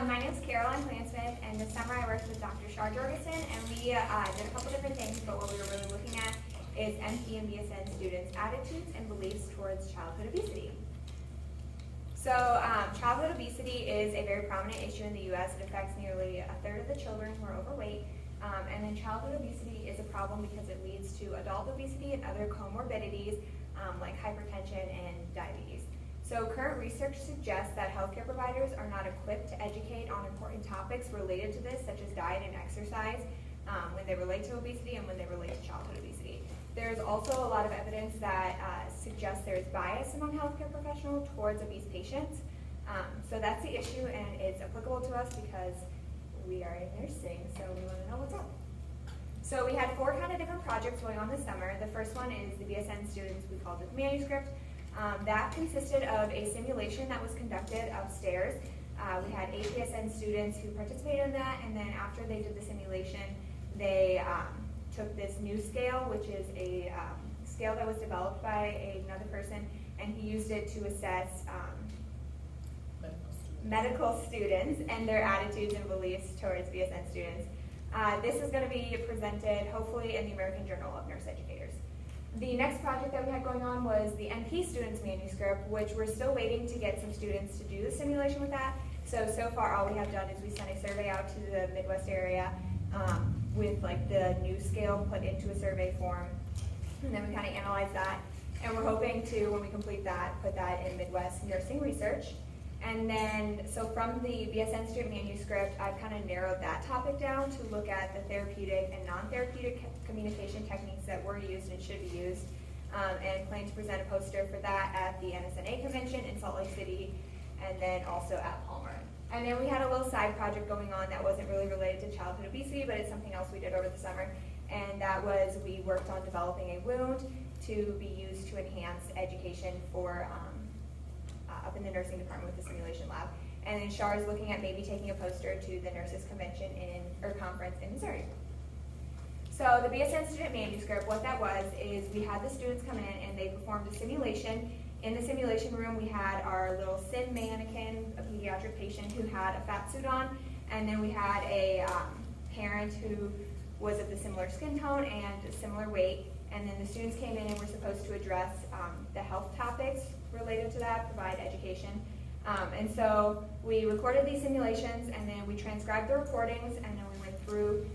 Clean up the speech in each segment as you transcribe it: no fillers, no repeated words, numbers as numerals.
My name is Caroline Klingensmith, and this summer I worked with Dr. Shar Georgesen, and we did a couple different things, but what we were really looking at is MP and BSN students' attitudes and beliefs towards childhood obesity. So childhood obesity is a very prominent issue in the U.S. It affects nearly a third of the children who are overweight, and then childhood obesity is a problem because it leads to adult obesity and other comorbidities like hypertension and diabetes. So current research suggests that healthcare providers are not equipped to educate on important topics related to this, such as diet and exercise, when they relate to obesity and when they relate to childhood obesity. There's also a lot of evidence that suggests there's bias among healthcare professionals towards obese patients. So that's the issue, and it's applicable to us because we are in nursing, so we want to know what's up. So we had 4 kind of different projects going on this summer. The first one is the BSN students, we called it the manuscript. That consisted of a simulation that was conducted upstairs. We had 8 BSN students who participated in that, and then after they did the simulation, they took this new scale, which is a scale that was developed by another person, and he used it to assess medical students and their attitudes and beliefs towards BSN students. This is going to be presented hopefully in the American Journal of Nurse Educators. The next project that we had going on was the NP students manuscript, which we're still waiting to get some students to do the simulation with that. So far all we have done is we sent a survey out to the Midwest area with like the new scale put into a survey form, and then we kind of analyzed that, and we're hoping to, when we complete that, put that in Midwest nursing research. And then, so from the BSN student manuscript, I've kind of narrowed that topic down to look at the therapeutic and non-therapeutic communication techniques that were used and should be used, and plan to present a poster for that at the NSNA convention in Salt Lake City, and then also at Palmer. And then we had a little side project going on that wasn't really related to childhood obesity, but it's something else we did over the summer, and that was we worked on developing a wound to be used to enhance education for up in the nursing department with the simulation lab. And then Shar is looking at maybe taking a poster to the nurses convention or conference in Missouri. So the BSN student manuscript, what that was is we had the students come in and they performed a simulation. In the simulation room we had our little sim mannequin, a pediatric patient who had a fat suit on, and then we had a parent who was of the similar skin tone and a similar weight. And then the students came in and were supposed to address the health topics related to that, provide education. And so we recorded these simulations, and then we transcribed the recordings, and then we went through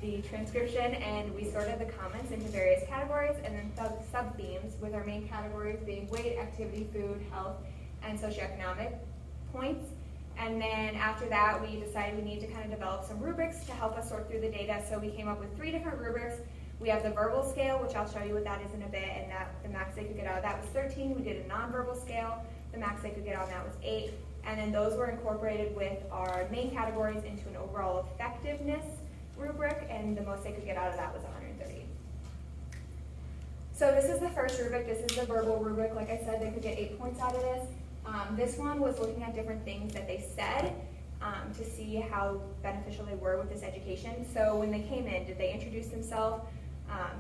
the transcription, and we sorted the comments into various categories, and then sub-themes, with our main categories being weight, activity, food, health, and socioeconomic points. And then after that, we decided we need to kind of develop some rubrics to help us sort through the data. So we came up with 3 different rubrics. We have the verbal scale, which I'll show you what that is in a bit, and that the max they could get out of that was 13. We did a nonverbal scale. The max they could get out of that was 8. And then those were incorporated with our main categories into an overall effectiveness rubric, and the most they could get out of that was 130. So this is the first rubric. This is the verbal rubric. Like I said, they could get 8 points out of this. This one was looking at different things that they said to see how beneficial they were with this education. So when they came in, did they introduce themselves?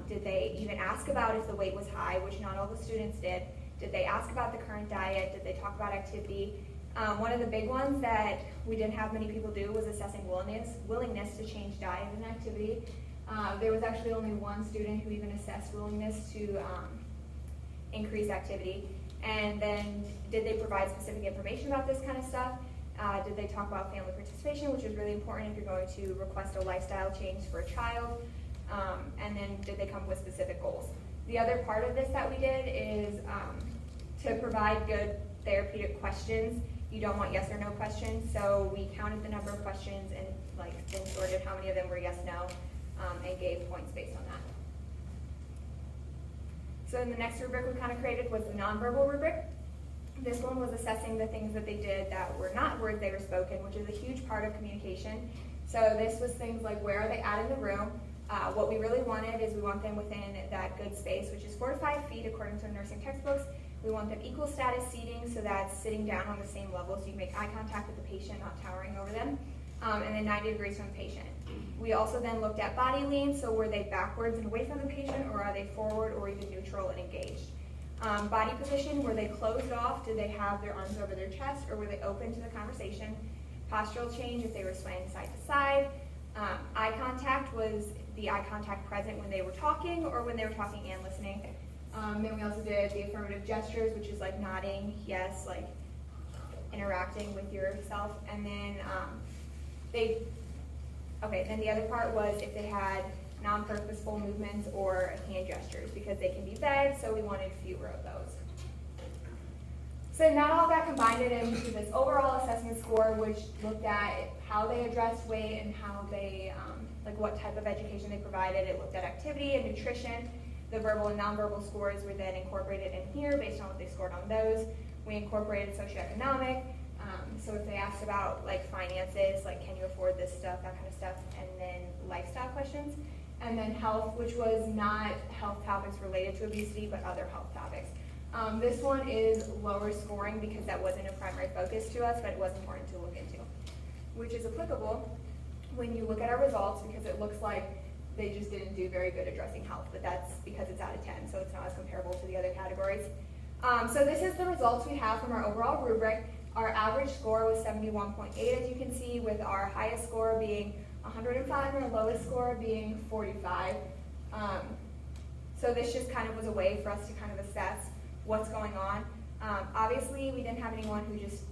Did they even ask about if the weight was high, which not all the students did? Did they ask about the current diet? Did they talk about activity? One of the big ones that we didn't have many people do was assessing willingness to change diet and activity. There was actually only one student who even assessed willingness to increase activity. And then did they provide specific information about this kind of stuff? Did they talk about family participation, which is really important if you're going to request a lifestyle change for a child? And then did they come up with specific goals? The other part of this that we did is to provide good therapeutic questions. You don't want yes or no questions, so we counted the number of questions and then sorted how many of them were yes, no, and gave points based on that. So in the next rubric we kind of created was the nonverbal rubric. This one was assessing the things that they did that were not words they were spoken, which is a huge part of communication. So this was things like where are they at in the room? What we really wanted is we want them within that good space, which is 4 to 5 feet according to nursing textbooks. We want them equal status seating, so that's sitting down on the same level so you make eye contact with the patient, not towering over them, and then 90 degrees from the patient. We also then looked at body lean, so were they backwards and away from the patient, or are they forward or even neutral and engaged? Body position, were they closed off? Did they have their arms over their chest, or were they open to the conversation? Postural change, if they were swaying side to side. Eye contact, was the eye contact present when they were talking or when they were talking and listening. Then we also did the affirmative gestures, which is like nodding, yes, like interacting with yourself. And then then the other part was if they had non-purposeful movements or hand gestures, because they can be vague, so we wanted fewer of those. So not all got combined into this overall assessment score, which looked at how they addressed weight and how they, like what type of education they provided. It looked at activity and nutrition. The verbal and nonverbal scores were then incorporated in here based on what they scored on those. We incorporated socioeconomic. So if they asked about like finances, like can you afford this stuff, that kind of stuff, and then lifestyle questions. And then health, which was not health topics related to obesity, but other health topics. This one is lower scoring because that wasn't a primary focus to us, but it was important to look into, which is applicable when you look at our results, because it looks like they just didn't do very good addressing health, but that's because it's out of 10, so it's not as comparable to the other categories. So this is the results we have from our overall rubric. Our average score was 71.8, as you can see, with our highest score being 105 and our lowest score being 45. So this just kind of was a way for us to kind of assess what's going on. Obviously, we didn't have anyone who just,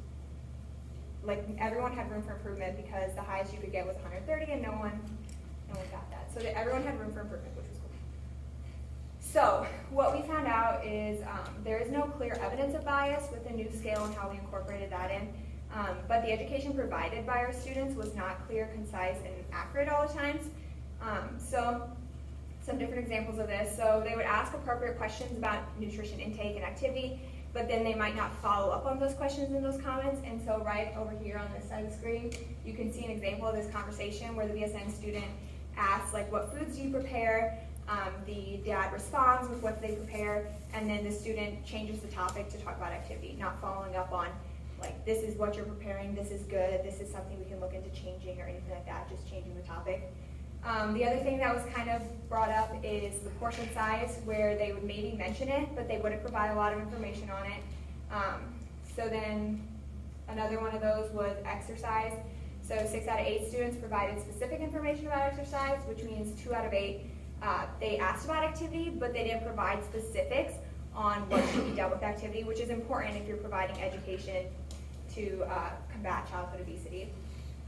like everyone had room for improvement, because the highest you could get was 130 and no one got that. So everyone had room for improvement, which was cool. So what we found out is there is no clear evidence of bias with the new scale and how we incorporated that in. But the education provided by our students was not clear, concise, and accurate all the times. So some different examples of this. So they would ask appropriate questions about nutrition intake and activity, but then they might not follow up on those questions in those comments. And so right over here on this side of the screen, you can see an example of this conversation where the BSN student asks, like, what foods do you prepare? The dad responds with what they prepare, and then the student changes the topic to talk about activity, not following up on, like, this is what you're preparing, this is good, this is something we can look into changing, or anything like that, just changing the topic. The other thing that was kind of brought up is the portion size, where they would maybe mention it, but they wouldn't provide a lot of information on it. So then another one of those was exercise. So 6 out of 8 students provided specific information about exercise, which means 2 out of 8 they asked about activity, but they didn't provide specifics on what should be dealt with activity, which is important if you're providing education to combat childhood obesity.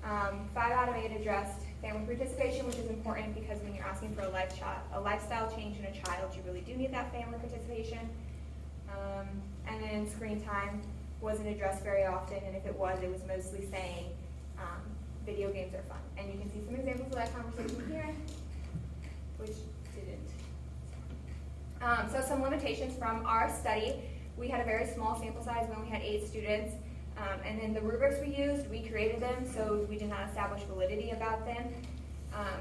5 out of 8 addressed family participation, which is important because when you're asking for a lifestyle change in a child, you really do need that family participation. And then screen time wasn't addressed very often, and if it was mostly saying video games are fun. And you can see some examples of that conversation here, which didn't. So some limitations from our study. We had a very small sample size. We only had 8 students. And then the rubrics we used, we created them, so we did not establish validity about them.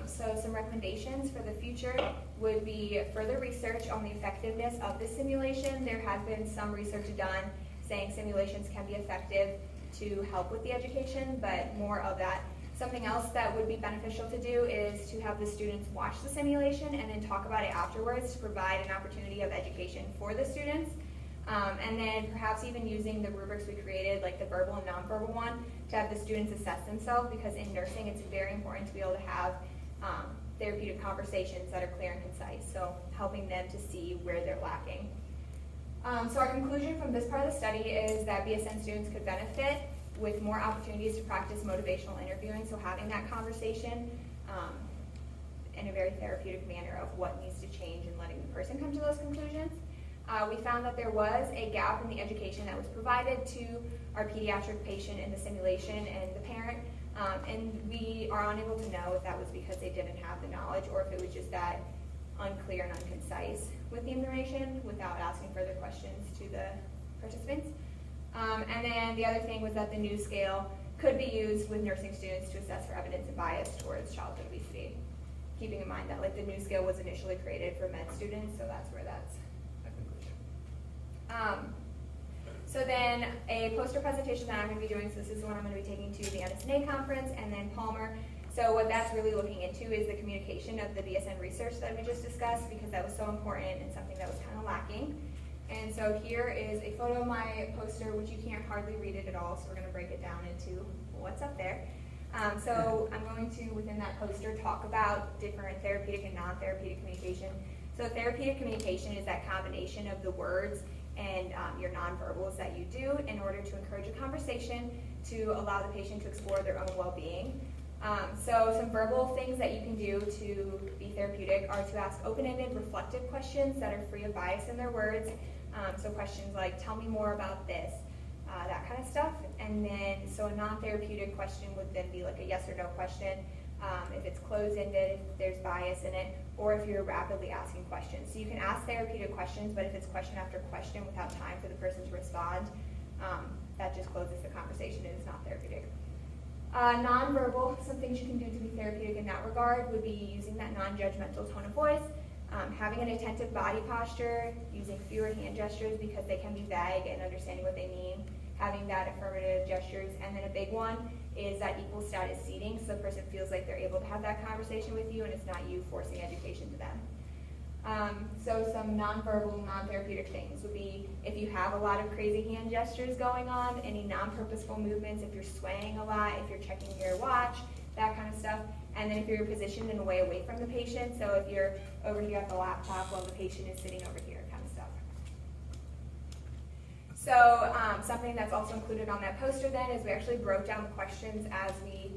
So some recommendations for the future would be further research on the effectiveness of the simulation. There has been some research done saying simulations can be effective to help with the education, but more of that. Something else that would be beneficial to do is to have the students watch the simulation and then talk about it afterwards to provide an opportunity of education for the students. And then perhaps even using the rubrics we created, like the verbal and nonverbal one, to have the students assess themselves, because in nursing it's very important to be able to have therapeutic conversations that are clear and concise, so helping them to see where they're lacking. So our conclusion from this part of the study is that BSN students could benefit with more opportunities to practice motivational interviewing, so having that conversation in a very therapeutic manner of what needs to change and letting the person come to those conclusions. We found that there was a gap in the education that was provided to our pediatric patient in the simulation and the parent, and we are unable to know if that was because they didn't have the knowledge or if it was just that unclear and unconcise with the information without asking further questions to the participants. And then the other thing was that the new scale could be used with nursing students to assess for evidence and bias towards childhood obesity, keeping in mind that like the new scale was initially created for med students, so that's where that's a conclusion. So then a poster presentation that I'm going to be doing, so this is the one I'm going to be taking to the NSNA conference, and then Palmer. So what that's really looking into is the communication of the BSN research that we just discussed, because that was so important and something that was kind of lacking. And so here is a photo of my poster, which you can't hardly read it at all, so we're going to break it down into what's up there. So I'm going to, within that poster, talk about different therapeutic and non-therapeutic communication. So therapeutic communication is that combination of the words and your nonverbals that you do in order to encourage a conversation to allow the patient to explore their own well-being. So some verbal things that you can do to be therapeutic are to ask open-ended, reflective questions that are free of bias in their words. So questions like, tell me more about this, that kind of stuff. And then, so a non-therapeutic question would then be like a yes or no question. If it's closed-ended, if there's bias in it, or if you're rapidly asking questions. So you can ask therapeutic questions, but if it's question after question without time for the person to respond, that just closes the conversation and it's not therapeutic. Non-verbal, some things you can do to be therapeutic in that regard would be using that non-judgmental tone of voice, having an attentive body posture, using fewer hand gestures because they can be vague and understanding what they mean, having that affirmative gestures, and then a big one is that equal status seating, so the person feels like they're able to have that conversation with you and it's not you forcing education to them. So some nonverbal, non-therapeutic things would be if you have a lot of crazy hand gestures going on, any non-purposeful movements, if you're swaying a lot, if you're checking your watch, that kind of stuff. And then if you're positioned in a way away from the patient, so if you're over here at the laptop while the patient is sitting over here, kind of stuff. So something that's also included on that poster then is we actually broke down the questions as we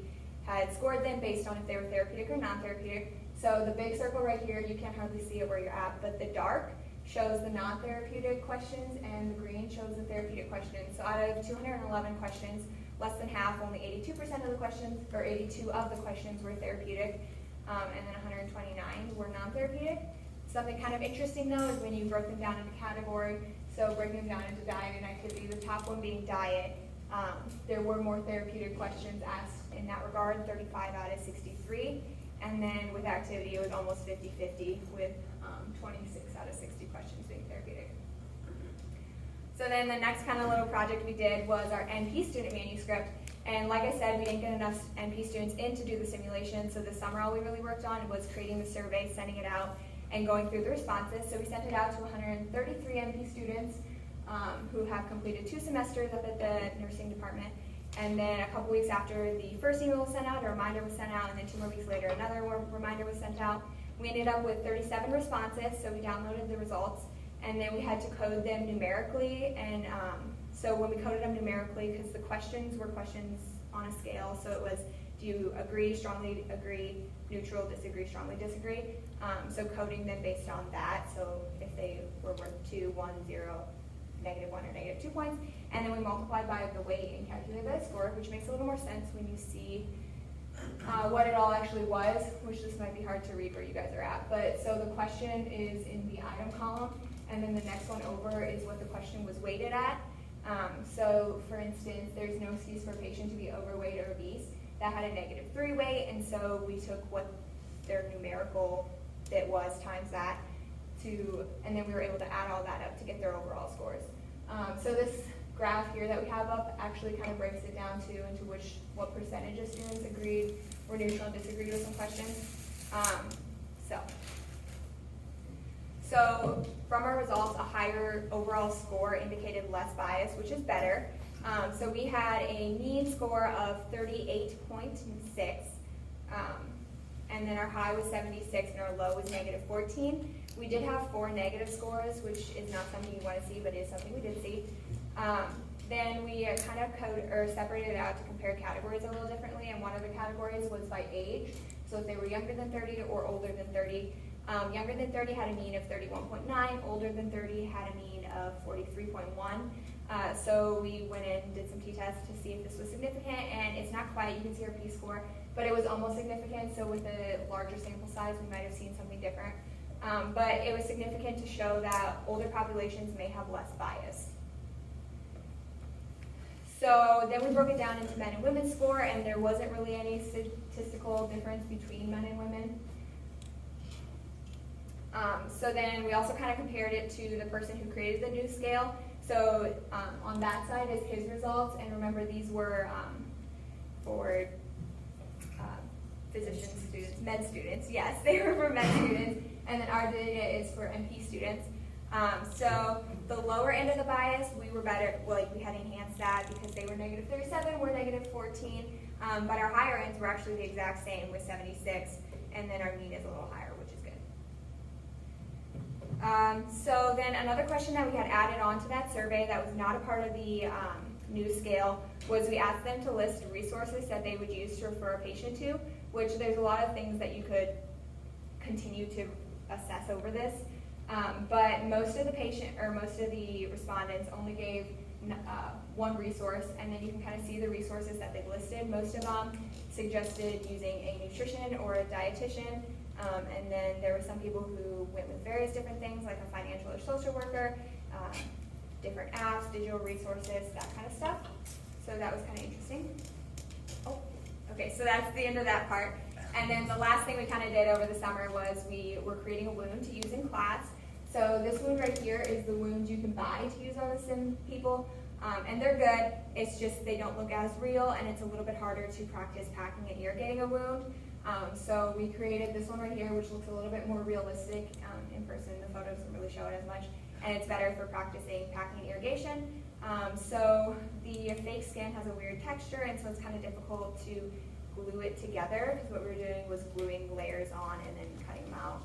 had scored them based on if they were therapeutic or non-therapeutic. So the big circle right here, you can't hardly see it where you're at, but the dark shows the non-therapeutic questions and the green shows the therapeutic questions. So out of 211 questions, less than half, only 82% of the questions, or 82 of the questions were therapeutic, and then 129 were non-therapeutic. Something kind of interesting though is when you broke them down into category, so breaking them down into diet and activity, the top one being diet, there were more therapeutic questions asked in that regard, 35 out of 63. And then with activity, it was almost 50-50 with 26 out of 60 questions being therapeutic. So then the next kind of little project we did was our NP student manuscript. And like I said, we didn't get enough NP students in to do the simulation. So this summer, all we really worked on was creating the survey, sending it out, and going through the responses. So we sent it out to 133 NP students who have completed 2 semesters up at the nursing department. And then a couple weeks after the first email was sent out, a reminder was sent out, and then 2 more weeks later, another reminder was sent out. We ended up with 37 responses, so we downloaded the results, and then we had to code them numerically. And so when we coded them numerically, because the questions were questions on a scale, so it was, do you agree, strongly agree, neutral, disagree, strongly disagree? So coding them based on that, so if they were worth 2, 1, 0, -1 or -2 points, and then we multiplied by the weight and calculated that score, which makes a little more sense when you see what it all actually was, which this might be hard to read where you guys are at. But so the question is in the item column, and then the next one over is what the question was weighted at. So for instance, there's no excuse for a patient to be overweight or obese. That had a -3 weight, and so we took what their numerical bit was times that, and then we were able to add all that up to get their overall scores. So this graph here that we have up actually kind of breaks it down into what percentage of students agreed or neutral and disagreed with some questions. So from our results, a higher overall score indicated less bias, which is better. So we had a mean score of 38.6, and then our high was 76 and our low was -14. We did have 4 negative scores, which is not something you want to see, but is something we did see. Then we kind of separated it out to compare categories a little differently, and one of the categories was by age. So if they were younger than 30 or older than 30. Younger than 30 had a mean of 31.9, older than 30 had a mean of 43.1. So we went in and did some t-tests to see if this was significant, and it's not quite, you can see our p-score, but it was almost significant, so with a larger sample size, we might have seen something different. But it was significant to show that older populations may have less bias. So then we broke it down into men and women's score, and there wasn't really any statistical difference between men and women. So then we also kind of compared it to the person who created the new scale. So on that side is his results, and remember these were for physician students, med students, yes, they were for med students, and then our data is for MP students. So the lower end of the bias, we were better, like we had enhanced that because they were negative 37, we're negative 14, but our higher ends were actually the exact same with 76, and then our mean is a little higher, which is good. So then another question that we had added on to that survey that was not a part of the new scale was we asked them to list resources that they would use to refer a patient to, which there's a lot of things that you could continue to assess over this. But most of the respondents only gave one resource, and then you can kind of see the resources that they've listed. Most of them suggested using a nutrition or a dietitian, and then there were some people who went with various different things like a financial or social worker, different apps, digital resources, that kind of stuff. So that was kind of interesting. Oh, okay, so that's the end of that part. And then the last thing we kind of did over the summer was we were creating a wound to use in class. So this wound right here is the wound you can buy to use on the sim people, and they're good. It's just they don't look as real, and it's a little bit harder to practice packing and irrigating a wound. So we created this one right here, which looks a little bit more realistic in person. The photos don't really show it as much, and it's better for practicing packing and irrigation. So the fake skin has a weird texture, and so it's kind of difficult to glue it together, because what we were doing was gluing layers on and then cutting them out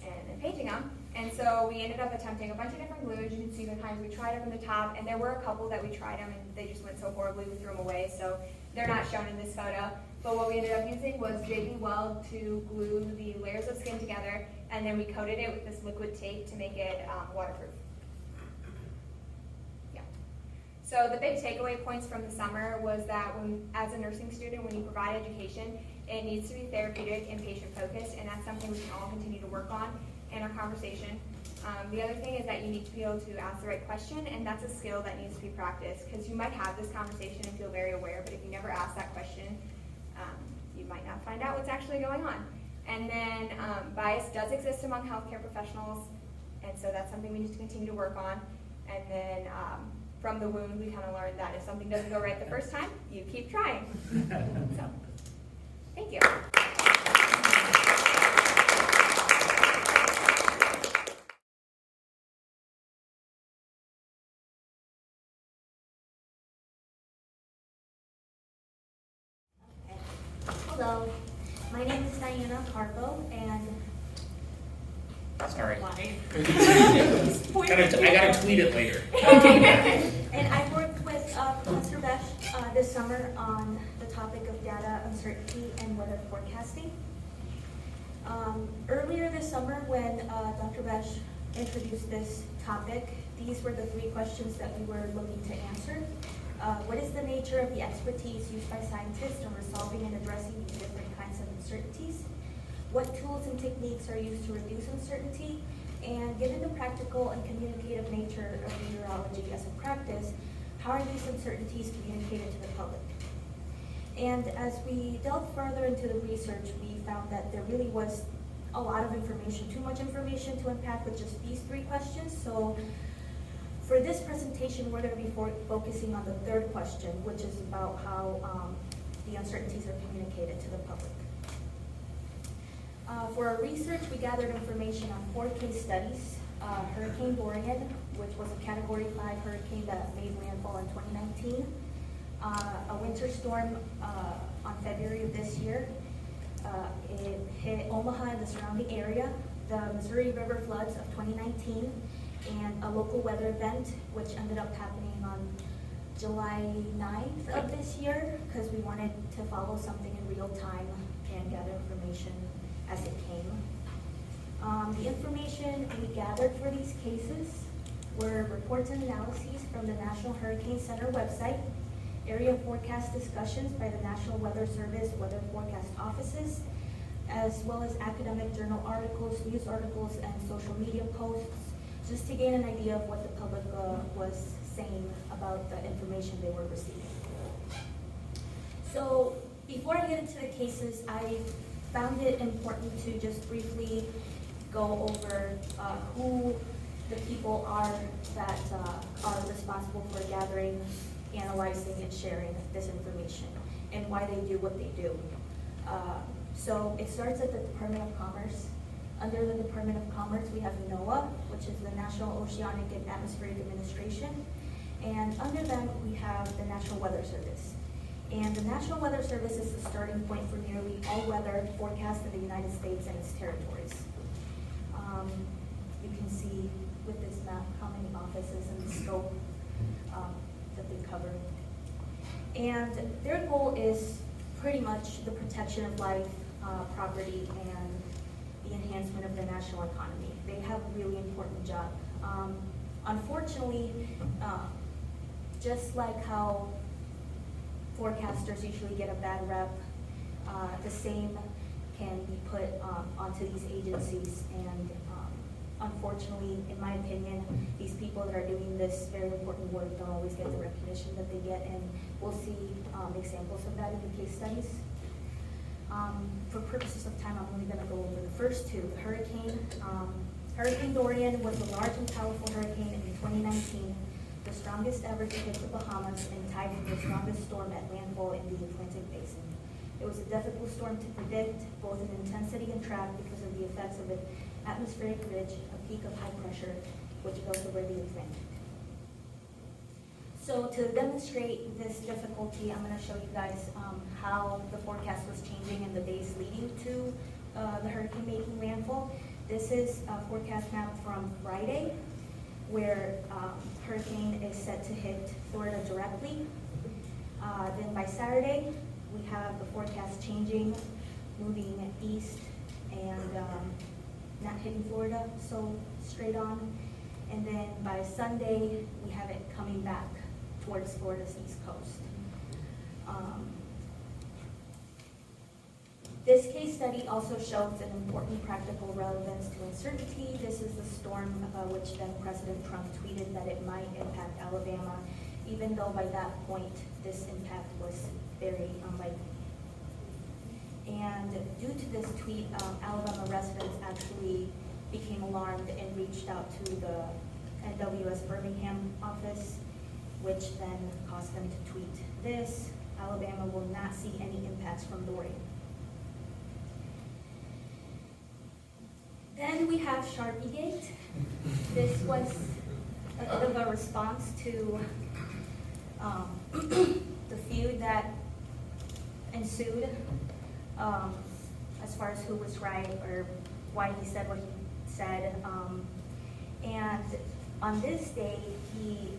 and then painting them. And so we ended up attempting a bunch of different glues. You can see the kinds we tried up in the top, and there were a couple that we tried them and they just went so horribly we threw them away, so they're not shown in this photo. But what we ended up using was JB Weld to glue the layers of skin together, and then we coated it with this liquid tape to make it waterproof. Yeah. So the big takeaway points from the summer was that as a nursing student, when you provide education, it needs to be therapeutic and patient-focused, and that's something we can all continue to work on in our conversation. The other thing is that you need to be able to ask the right question, and that's a skill that needs to be practiced, because you might have this conversation and feel very aware, but if you never ask that question, you might not find out what's actually going on. And then bias does exist among healthcare professionals, and so that's something we need to continue to work on. And then from the wound, we kind of learned that if something doesn't go right the first time, you keep trying. So, thank you. Hello, my name is Dayana Carbo, and sorry. Why? I gotta tweet it later. And I worked with Professor Boesch this summer on the topic of data uncertainty and weather forecasting. Earlier this summer, when Dr. Boesch introduced this topic, these were the 3 questions that we were looking to answer. What is the nature of the expertise used by scientists in resolving and addressing these different kinds of uncertainties? What tools and techniques are used to reduce uncertainty? And given the practical and communicative nature of meteorology as a practice, how are these uncertainties communicated to the public? And as we delved further into the research, we found that there really was a lot of information, too much information to unpack with just these 3 questions. So for this presentation, we're going to be focusing on the 3rd question, which is about how the uncertainties are communicated to the public. For our research, we gathered information on 4 case studies. Hurricane Dorian, which was a Category 5 hurricane that made landfall in 2019. A winter storm on February of this year. It hit Omaha and the surrounding area. The Missouri River floods of 2019. And a local weather event, which ended up happening on July 9th of this year, because we wanted to follow something in real time and gather information as it came. The information we gathered for these cases were reports and analyses from the National Hurricane Center website, area forecast discussions by the National Weather Service weather forecast offices, as well as academic journal articles, news articles, and social media posts, just to gain an idea of what the public was saying about the information they were receiving. So before I get into the cases, I found it important to just briefly go over who the people are that are responsible for gathering, analyzing, and sharing this information, and why they do what they do. So it starts at the Department of Commerce. Under the Department of Commerce, we have NOAA, which is the National Oceanic and Atmospheric Administration. And under them, we have the National Weather Service. And the National Weather Service is the starting point for nearly all weather forecasts in the United States and its territories. You can see with this map how many offices and the scope that they cover. And their goal is pretty much the protection of life, property, and the enhancement of the national economy. They have a really important job. Unfortunately, just like how forecasters usually get a bad rep, the same can be put onto these agencies. And unfortunately, in my opinion, these people that are doing this very important work don't always get the recognition that they get, and we'll see examples of that in the case studies. For purposes of time, I'm only going to go over the first two. The hurricane. Hurricane Dorian was a large and powerful hurricane in 2019, the strongest ever to hit the Bahamas and tied for the strongest storm at landfall in the Atlantic Basin. It was a difficult storm to predict, both in intensity and track, because of the effects of an atmospheric ridge, a peak of high pressure, which goes over the Atlantic. So to demonstrate this difficulty, I'm going to show you guys how the forecast was changing in the days leading to the hurricane making landfall. This is a forecast map from Friday, where hurricane is set to hit Florida directly. Then by Saturday, we have the forecast changing, moving east and not hitting Florida so straight on. And then by Sunday, we have it coming back towards Florida's east coast. This case study also shows an important practical relevance to uncertainty. This is the storm which then President Trump tweeted that it might impact Alabama, even though by that point this impact was very unlikely. And due to this tweet, Alabama residents actually became alarmed and reached out to the NWS Birmingham office, which then caused them to tweet this: Alabama will not see any impacts from Dorian. Then we have Sharpiegate. This was a bit of a response to the feud that ensued as far as who was right or why he said what he said. And on this day, he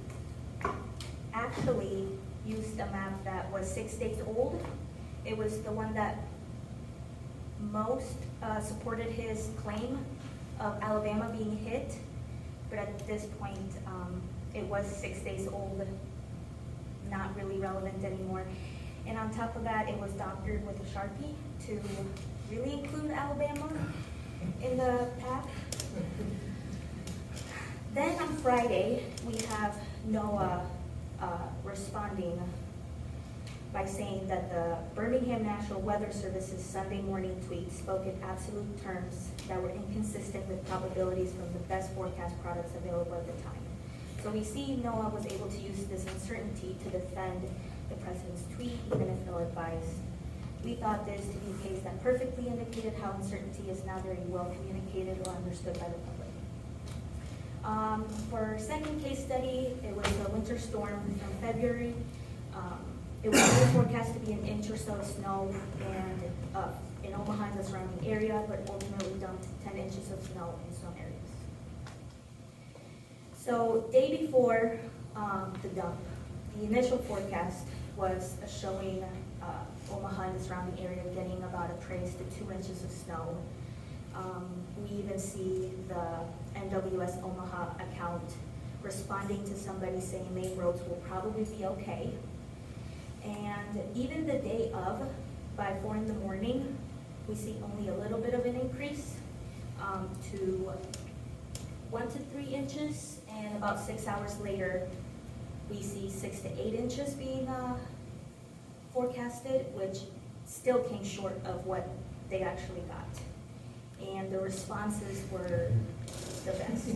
actually used a map that was 6 days old. It was the one that most supported his claim of Alabama being hit, but at this point, it was 6 days old, not really relevant anymore. And on top of that, it was doctored with a Sharpie to really include Alabama in the pack. Then on Friday, we have NOAA responding by saying that the Birmingham National Weather Service's Sunday morning tweet spoke in absolute terms that were inconsistent with probabilities from the best forecast products available at the time. So we see NOAA was able to use this uncertainty to defend the president's tweet, even if ill-advised. We thought this to be a case that perfectly indicated how uncertainty is not very well communicated or understood by the public. For our second case study, it was a winter storm from February. It was only forecast to be an inch or so of snow and in Omaha and the surrounding area, but ultimately dumped 10 inches of snow in some areas. So day before the dump, the initial forecast was showing Omaha and the surrounding area getting about a trace to 2 inches of snow. We even see the NWS Omaha account responding to somebody saying main roads will probably be okay. And even the day of, by 4 in the morning, we see only a little bit of an increase to 1 to 3 inches, and about 6 hours later, we see 6 to 8 inches being forecasted, which still came short of what they actually got. And the responses were the best.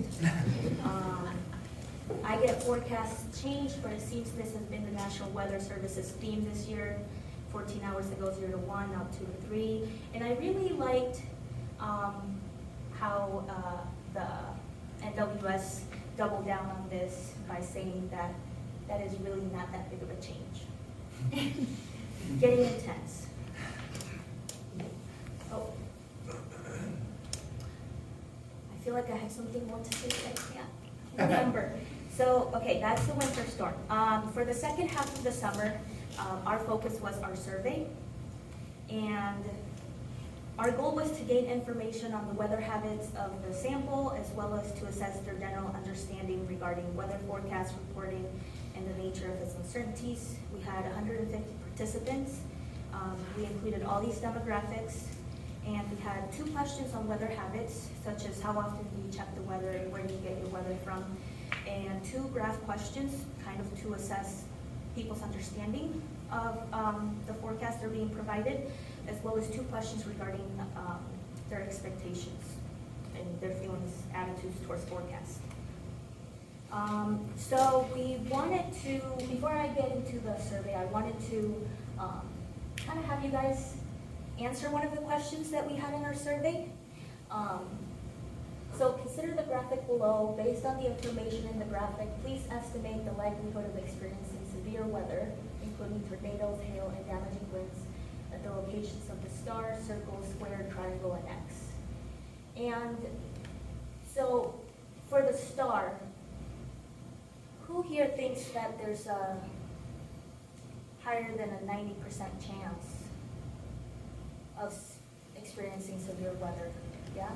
I get forecasts changed, but it seems this has been the National Weather Service's theme this year. 14 hours ago, 0 to 1, now 2 to 3. And I really liked how the NWS doubled down on this by saying that that is really not that big of a change. Getting intense. Oh. I feel like I have something more to say, but I can't remember. So, okay, that's the winter storm. For the second half of the summer, our focus was our survey. And our goal was to gain information on the weather habits of the sample, as well as to assess their general understanding regarding weather forecast reporting and the nature of its uncertainties. We had 150 participants. We included all these demographics, and we had 2 questions on weather habits, such as how often do you check the weather and where do you get your weather from, and 2 graph questions, kind of to assess people's understanding of the forecast they're being provided, as well as 2 questions regarding their expectations and their feelings, attitudes towards forecast. So we wanted to, before I get into the survey, I wanted to kind of have you guys answer one of the questions that we had in our survey. So consider the graphic below. Based on the information in the graphic, please estimate the likelihood of experiencing severe weather, including tornadoes, hail, and damaging winds at the locations of the star, circle, square, triangle, and X. And so for the star, who here thinks that there's a higher than a 90% chance of experiencing severe weather? Yeah?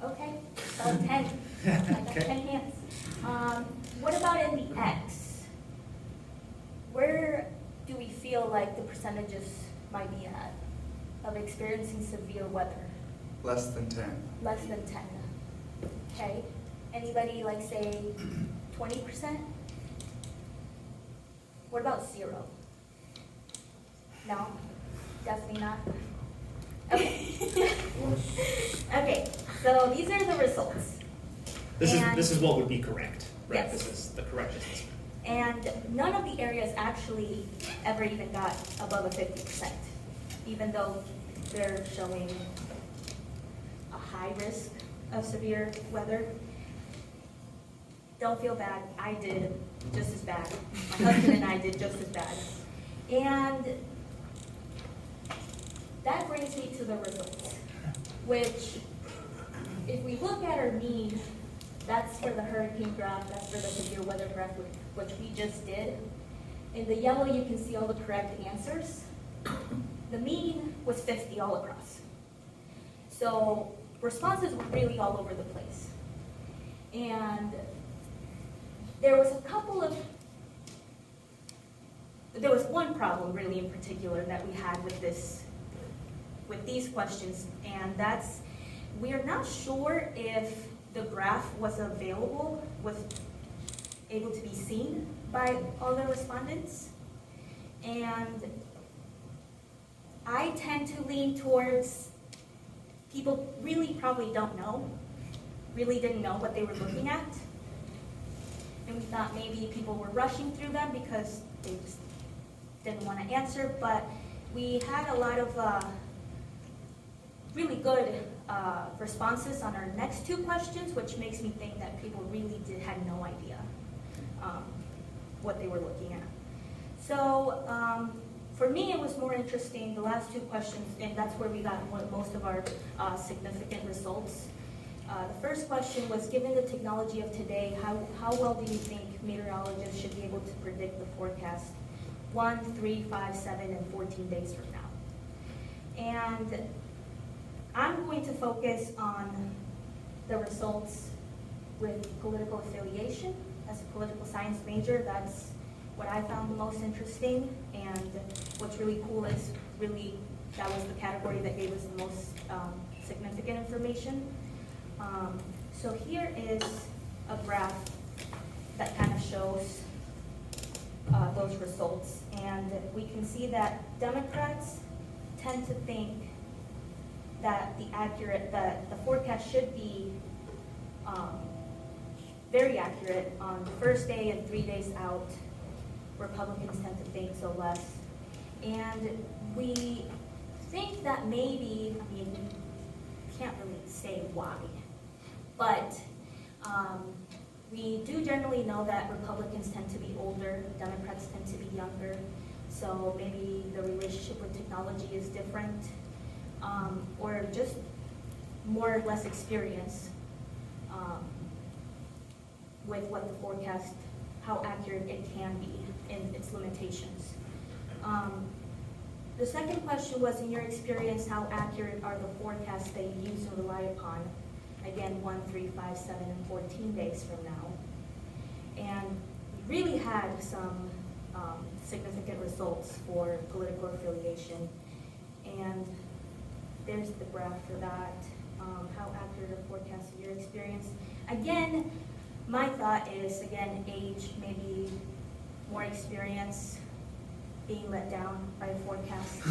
Okay, so 10. I got 10 hands. What about in the X? Where do we feel like the percentages might be at of experiencing severe weather? Less than 10. Less than 10. Okay. Anybody like say 20%? What about 0? No? Definitely not? Okay. Okay, so these are the results. This is what would be correct, right? Yes. This is the correct assessment. And none of the areas actually ever even got above a 50%, even though they're showing a high risk of severe weather. Don't feel bad, I did just as bad. My husband and I did just as bad. And that brings me to the results, which, if we look at our mean, that's for the hurricane graph, that's for the severe weather graph, which we just did. In the yellow, you can see all the correct answers. The mean was 50 all across. So responses were really all over the place. And there was one problem really in particular that we had with these questions, and that's, we are not sure if the graph was able to be seen by all the respondents. And I tend to lean towards people really probably don't know, really didn't know what they were looking at. And we thought maybe people were rushing through them because they just didn't want to answer, but we had a lot of really good responses on our next 2 questions, which makes me think that people really had no idea what they were looking at. So for me, it was more interesting, the last 2 questions, and that's where we got most of our significant results. The first question was, given the technology of today, how well do you think meteorologists should be able to predict the forecast 1, 3, 5, 7, and 14 days from now? And I'm going to focus on the results with political affiliation. As a political science major, that's what I found the most interesting, and what's really cool is that was the category that gave us the most significant information. So here is a graph that kind of shows those results, and we can see that Democrats tend to think that the forecast should be very accurate on the first day and 3 days out. Republicans tend to think so less. And we think that maybe, I mean, we can't really say why, but we do generally know that Republicans tend to be older, Democrats tend to be younger, so maybe the relationship with technology is different, or just more or less experience with what the forecast, how accurate it can be in its limitations. The second question was, in your experience, how accurate are the forecasts that you use and rely upon? Again, 1, 3, 5, 7, and 14 days from now. And we really had some significant results for political affiliation. And there's the graph for that. How accurate are forecasts in your experience? Again, my thought is, again, age, maybe more experience, being let down by a forecast.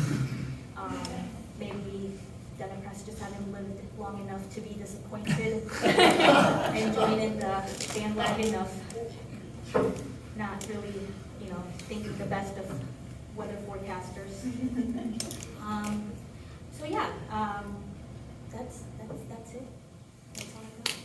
Maybe Democrats just haven't lived long enough to be disappointed and join in the bandwagon of not really, thinking the best of weather forecasters. So yeah, that's it. That's all I got.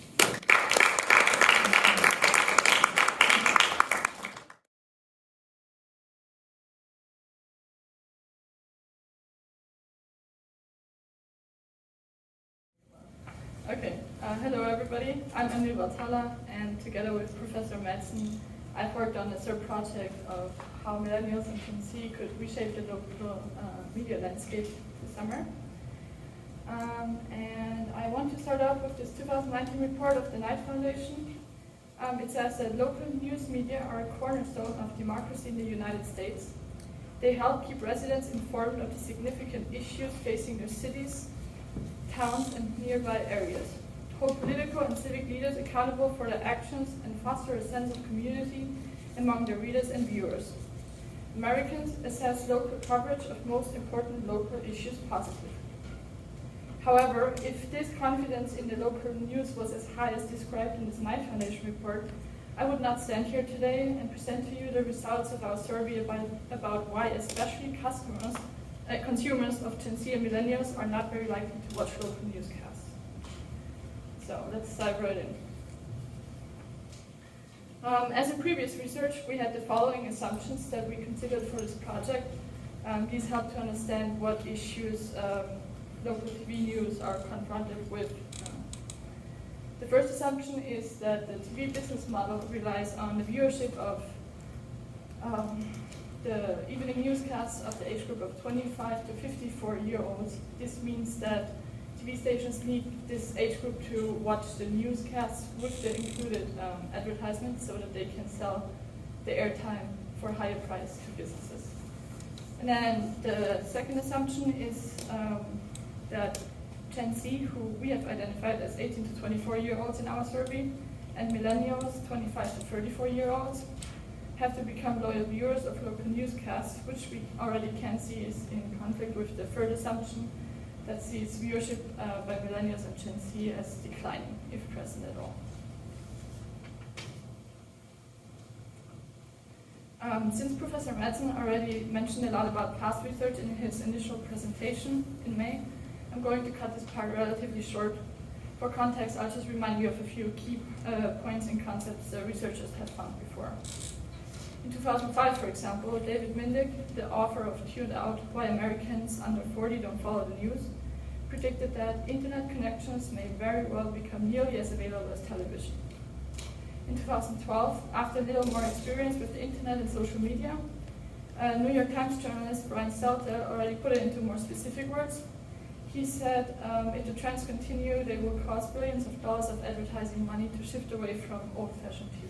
Okay, hello everybody. I'm Rotthaler, and together with Professor Madsen, I've worked on the SURP project of how millennials and Gen Z could reshape the local media landscape this summer. And I want to start off with this 2019 report of the Knight Foundation. It says that local news media are a cornerstone of democracy in the United States. They help keep residents informed of the significant issues facing their cities, towns, and nearby areas, hold political and civic leaders accountable for their actions, and foster a sense of community among their readers and viewers. Americans assess local coverage of most important local issues positively. However, if this confidence in the local news was as high as described in this Knight Foundation report, I would not stand here today and present to you the results of our survey about why especially consumers of Gen Z and Millennials are not very likely to watch local newscasts. So let's dive right in. As in previous research, we had the following assumptions that we considered for this project. These help to understand what issues local TV news are confronted with. The first assumption is that the TV business model relies on the viewership of the evening newscasts of the age group of 25 to 54-year-olds. This means that TV stations need this age group to watch the newscasts with the included advertisements so that they can sell the airtime for higher price to businesses. And then the second assumption is that Gen Z, who we have identified as 18 to 24-year-olds in our survey, and millennials, 25 to 34-year-olds, have to become loyal viewers of local newscasts, which we already can see is in conflict with the third assumption that sees viewership by millennials and Gen Z as declining, if present at all. Since Professor Madsen already mentioned a lot about past research in his initial presentation in May, I'm going to cut this part relatively short. For context, I'll just remind you of a few key points and concepts that researchers have found before. In 2005, for example, David Mindick, the author of Tuned Out, Why Americans Under 40 Don't Follow the News, predicted that internet connections may very well become nearly as available as television. In 2012, after a little more experience with the internet and social media, New York Times journalist Brian Stelter already put it into more specific words. He said, if the trends continue, they will cost billions of dollars of advertising money to shift away from old-fashioned TV.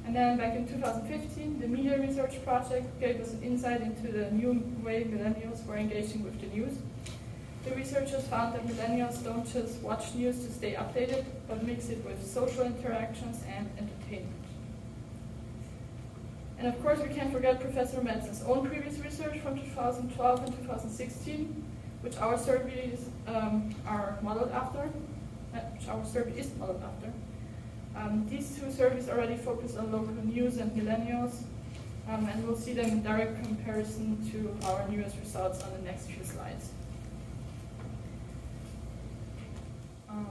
And then back in 2015, the Media Research Project gave us an insight into the new way millennials were engaging with the news. The researchers found that millennials don't just watch news to stay updated, but mix it with social interactions and entertainment. And of course, we can't forget Professor Madsen's own previous research from 2012 and 2016, which our surveys are modeled after, which our survey is modeled after. These two surveys already focus on local news and millennials, and we'll see them in direct comparison to our newest results on the next few slides.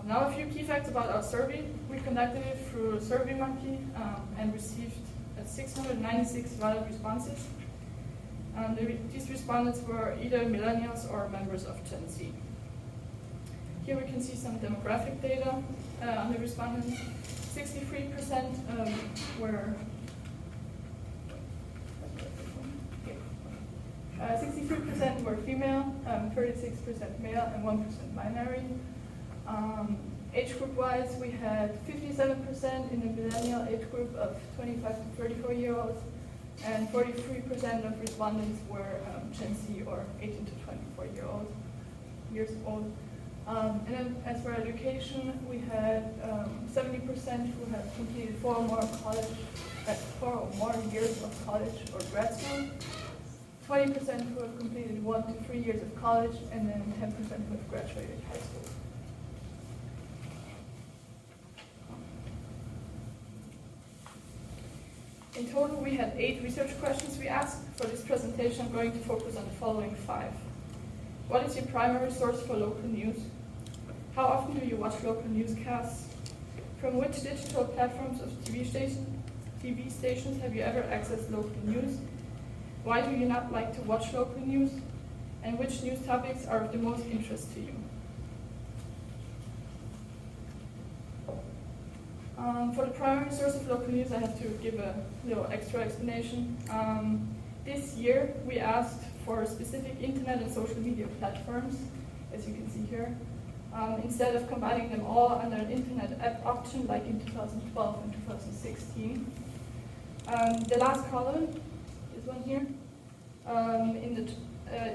Now a few key facts about our survey. We conducted it through SurveyMonkey and received 696 valid responses. These respondents were either millennials or members of Gen Z. Here we can see some demographic data on the respondents. 63% were 63% were female, 36% male, and 1% binary. Age group-wise, we had 57% in the millennial age group of 25 to 34-year-olds, and 43% of respondents were Gen Z or 18 to 24 years old. And then as for education, we had 70% who had completed 4 or more years of college or grad school, 20% who have completed 1 to 3 years of college, and then 10% who have graduated high school. In total, we had 8 research questions we asked. For this presentation, I'm going to focus on the following 5. What is your primary source for local news? How often do you watch local newscasts? From which digital platforms of TV stations have you ever accessed local news? Why do you not like to watch local news? And which news topics are of the most interest to you? For the primary source of local news, I have to give a little extra explanation. This year, we asked for specific internet and social media platforms, as you can see here, instead of combining them all under an internet app option like in 2012 and 2016. The last column, this one here,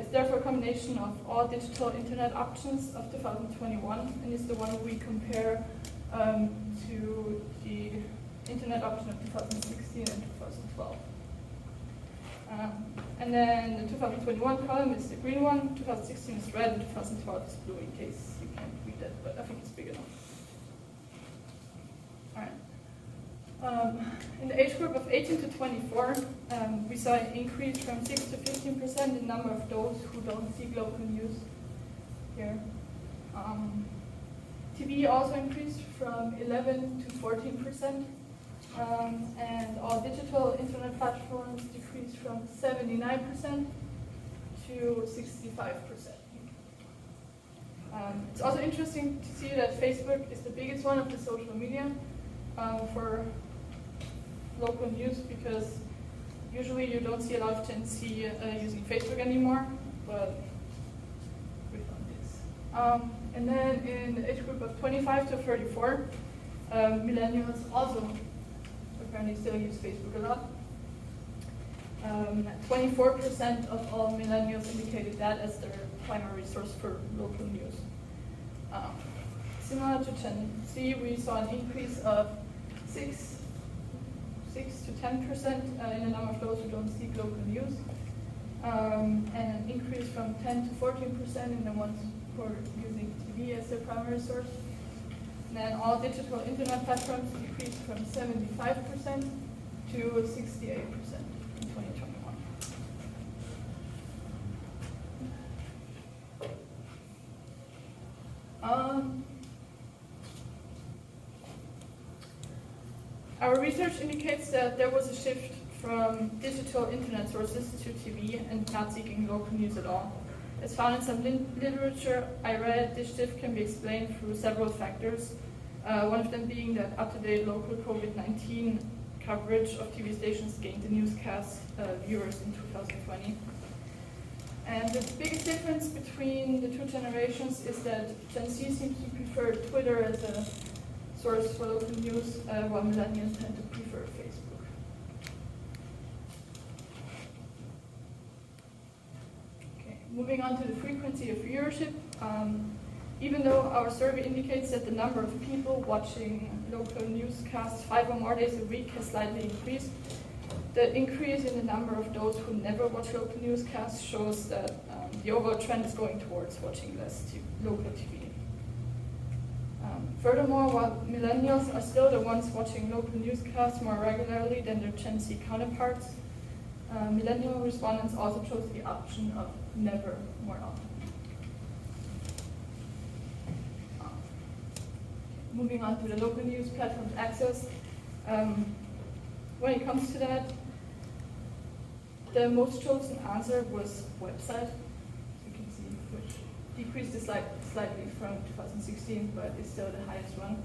is therefore a combination of all digital internet options of 2021, and is the one we compare to the internet option of 2016 and 2012. And then the 2021 column is the green one, 2016 is red, and 2012 is blue, in case you can't read that, but I think it's big enough. All right. In the age group of 18 to 24, we saw an increase from 6 to 15% in the number of those who don't seek local news here. TV also increased from 11 to 14%, and all digital internet platforms decreased from 79% to 65%. It's also interesting to see that Facebook is the biggest one of the social media for local news, because usually you don't see a lot of Gen Z using Facebook anymore, but we found this. And then in the age group of 25 to 34, millennials also apparently still use Facebook a lot. 24% of all millennials indicated that as their primary source for local news. Similar to Gen Z, we saw an increase of 6 to 10% in the number of those who don't seek local news, and an increase from 10 to 14% in the ones who are using TV as their primary source. And then all digital internet platforms decreased from 75% to 68% in 2021. Our research indicates that there was a shift from digital internet sources to TV and not seeking local news at all. As found in some literature I read, this shift can be explained through several factors, one of them being that up-to-date local COVID-19 coverage of TV stations gained the newscast viewers in 2020. And the biggest difference between the two generations is that Gen Z seems to prefer Twitter as a source for local news, while millennials tend to prefer Facebook. Okay, moving on to the frequency of viewership. Even though our survey indicates that the number of people watching local newscasts 5 or more days a week has slightly increased, the increase in the number of those who never watch local newscasts shows that the overall trend is going towards watching less local TV. Furthermore, while millennials are still the ones watching local newscasts more regularly than their Gen Z counterparts, Millennial respondents also chose the option of never more often. Moving on to the local news platforms access. When it comes to that, the most chosen answer was website, as you can see, which decreased slightly from 2016, but is still the highest one.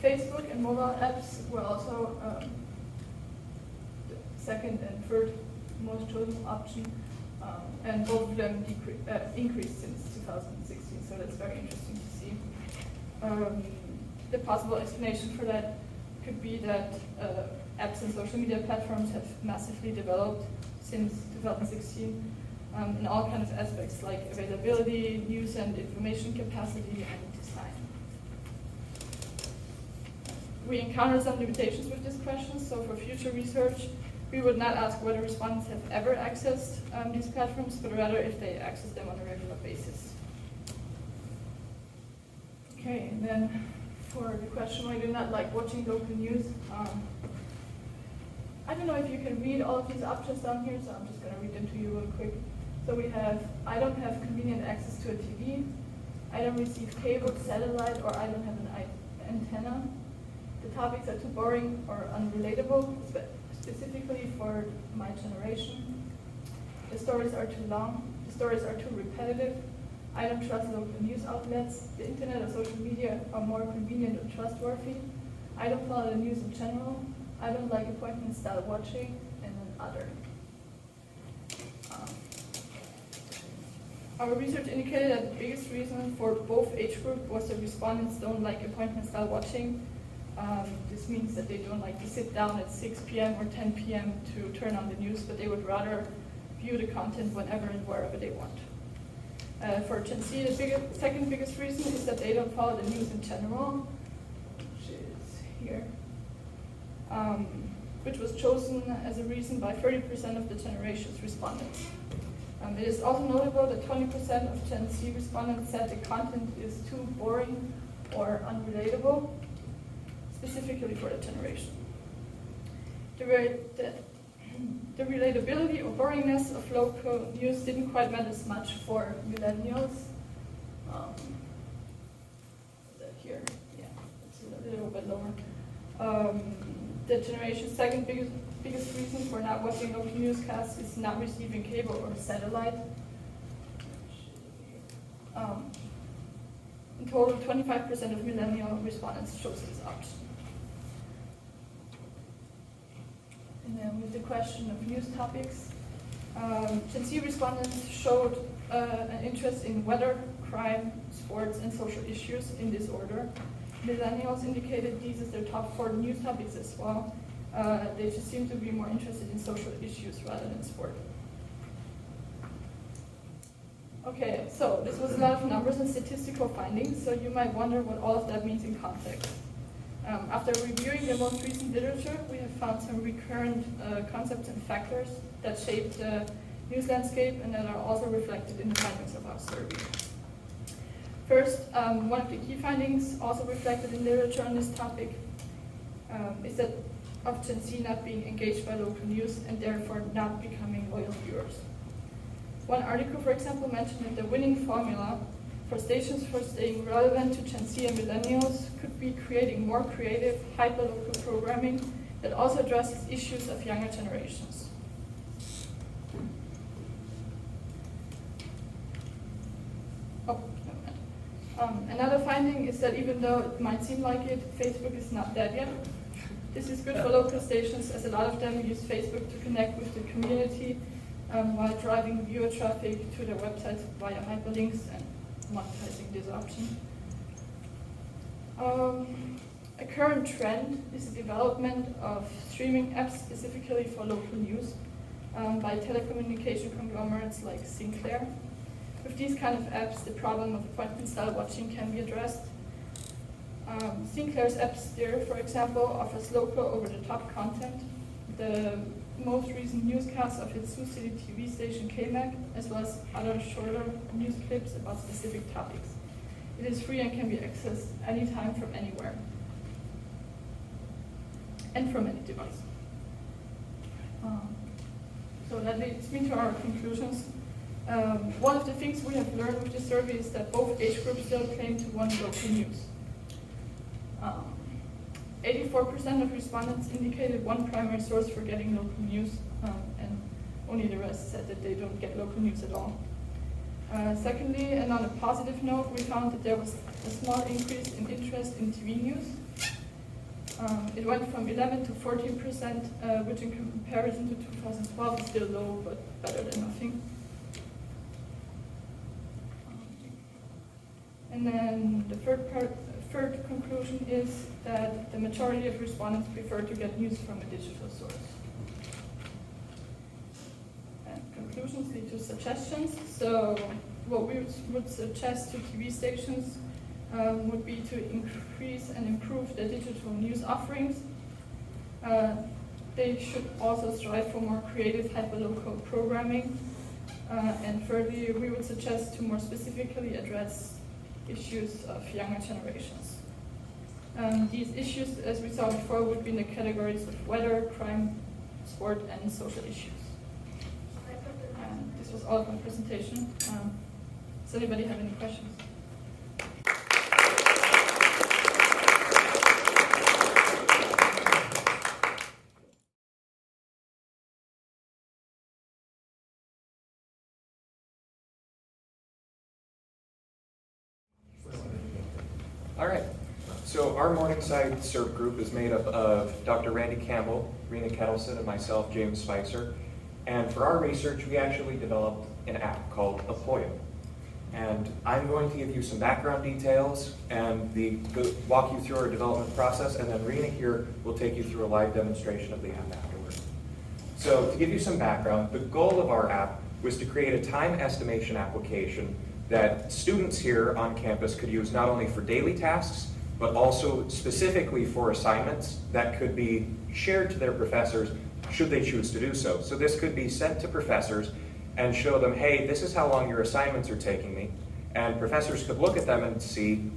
Facebook and mobile apps were also the second and third most chosen option, and both of them increased since 2016, so that's very interesting to see. The possible explanation for that could be that apps and social media platforms have massively developed since 2016 in all kinds of aspects like availability, news and information capacity, and design. We encounter some limitations with this question, so for future research, we would not ask whether respondents have ever accessed these platforms, but rather if they access them on a regular basis. Okay, and then for the question why I do not like watching local news, I don't know if you can read all of these options down here, so I'm just going to read them to you real quick. So we have, I don't have convenient access to a TV, I don't receive cable, satellite, or I don't have an antenna. The topics are too boring or unrelatable, specifically for my generation. The stories are too long, the stories are too repetitive. I don't trust local news outlets. The internet or social media are more convenient and trustworthy. I don't follow the news in general. I don't like appointment style watching, and then other. Our research indicated that the biggest reason for both age groups was that respondents don't like appointment style watching. This means that they don't like to sit down at 6 p.m. or 10 p.m. to turn on the news, but they would rather view the content whenever and wherever they want. For Gen Z, the second biggest reason is that they don't follow the news in general, which is here, which was chosen as a reason by 30% of the generation's respondents. It is also notable that 20% of Gen Z respondents said the content is too boring or unrelatable, specifically for the generation. The relatability or boringness of local news didn't quite matter as much for millennials. Here, yeah, it's a little bit lower. The generation's second biggest reason for not watching local newscasts is not receiving cable or satellite. In total, 25% of millennial respondents chose this option. And then with the question of news topics, Gen Z respondents showed an interest in weather, crime, sports, and social issues in this order. Millennials indicated these as their top 4 news topics as well. They just seem to be more interested in social issues rather than sport. Okay, so this was a lot of numbers and statistical findings, so you might wonder what all of that means in context. After reviewing the most recent literature, we have found some recurrent concepts and factors that shape the news landscape and that are also reflected in the findings of our survey. First, one of the key findings also reflected in literature on this topic is that of Gen Z not being engaged by local news and therefore not becoming loyal viewers. One article, for example, mentioned that the winning formula for stations for staying relevant to Gen Z and millennials could be creating more creative, hyper-local programming that also addresses issues of younger generations. Another finding is that even though it might seem like it, Facebook is not dead yet. This is good for local stations as a lot of them use Facebook to connect with the community while driving viewer traffic to their websites via hyperlinks and monetizing this option. A current trend is the development of streaming apps specifically for local news by telecommunication conglomerates like Sinclair. With these kind of apps, the problem of appointment-style watching can be addressed. Sinclair's app Steer, for example, offers local over-the-top content. The most recent newscasts of its Sioux City TV station KMAC, as well as other shorter news clips about specific topics. It is free and can be accessed anytime from anywhere and from any device. So that leads me to our conclusions. One of the things we have learned with the survey is that both age groups still claim to want local news. 84% of respondents indicated one primary source for getting local news, and only the rest said that they don't get local news at all. Secondly, and on a positive note, we found that there was a small increase in interest in TV news. It went from 11 to 14%, which in comparison to 2012 is still low, but better than nothing. And then the third conclusion is that the majority of respondents prefer to get news from a digital source. And conclusions lead to suggestions. So what we would suggest to TV stations would be to increase and improve the digital news offerings. They should also strive for more creative hyperlocal programming. And thirdly, we would suggest to more specifically address issues of younger generations. These issues, as we saw before, would be in the categories of weather, crime, sport, and social issues. This was all of my presentation. Does anybody have any questions? All right, so our Morningside SURP group is made up of Dr. Randy Campbell, Rena, Ketelsen, and myself, James Spicer. And for our research, we actually developed an app called Apoyo. And I'm going to give you some background details and walk you through our development process, and then Rena here will take you through a live demonstration of the app afterwards. So to give you some background, the goal of our app was to create a time estimation application that students here on campus could use not only for daily tasks, but also specifically for assignments that could be shared to their professors should they choose to do so. So this could be sent to professors and show them, hey, this is how long your assignments are taking me. And professors could look at them and see,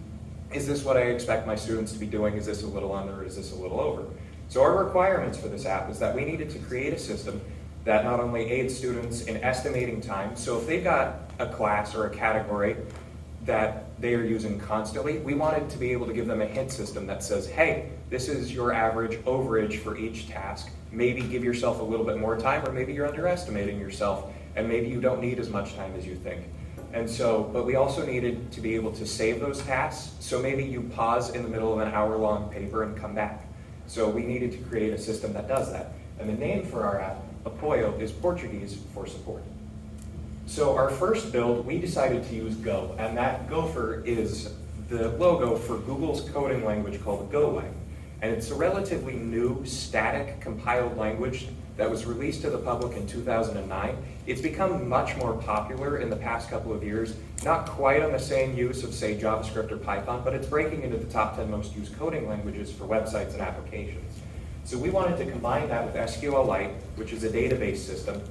is this what I expect my students to be doing? Is this a little under, or is this a little over? So our requirements for this app is that we needed to create a system that not only aids students in estimating time, so if they've got a class or a category that they are using constantly, we wanted to be able to give them a hint system that says, hey, this is your average overage for each task. Maybe give yourself a little bit more time, or maybe you're underestimating yourself, and maybe you don't need as much time as you think. And so, but we also needed to be able to save those tasks, so maybe you pause in the middle of an hour-long paper and come back. So we needed to create a system that does that. And the name for our app, Apoyo, is Portuguese for support. So our first build, we decided to use Go, and that gopher is the logo for Google's coding language called Golang. And it's a relatively new, static, compiled language that was released to the public in 2009. It's become much more popular in the past couple of years, not quite on the same use of, say, JavaScript or Python, but it's breaking into the top 10 most used coding languages for websites and applications. So we wanted to combine that with SQLite, which is a database system,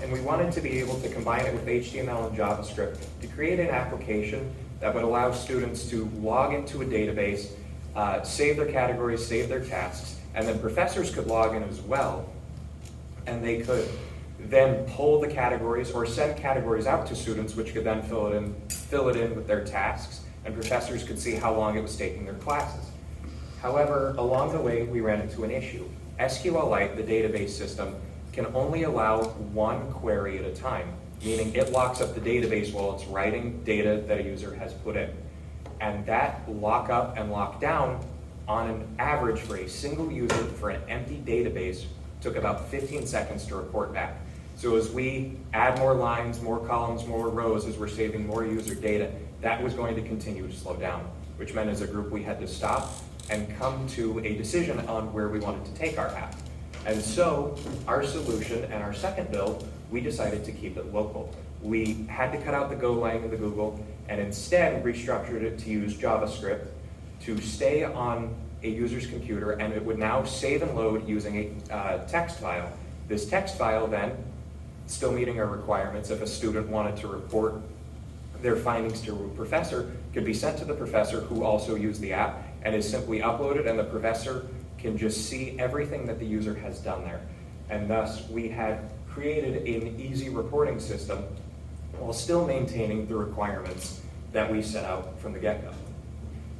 and we wanted to be able to combine it with HTML and JavaScript to create an application that would allow students to log into a database, save their categories, save their tasks, and then professors could log in as well, and they could then pull the categories or send categories out to students, which could then fill it in with their tasks, and professors could see how long it was taking their classes. However, along the way, we ran into an issue. SQLite, the database system, can only allow one query at a time, meaning it locks up the database while it's writing data that a user has put in. And that lock up and lock down, on an average for a single user for an empty database, took about 15 seconds to report back. So as we add more lines, more columns, more rows, as we're saving more user data, that was going to continue to slow down, which meant as a group we had to stop and come to a decision on where we wanted to take our app. And so our solution and our second build, we decided to keep it local. We had to cut out the Golang and the Google, and instead restructured it to use JavaScript to stay on a user's computer, and it would now save and load using a text file. This text file then, still meeting our requirements, if a student wanted to report their findings to a professor, could be sent to the professor who also used the app, and is simply uploaded, and the professor can just see everything that the user has done there. And thus, we had created an easy reporting system while still maintaining the requirements that we set out from the get-go.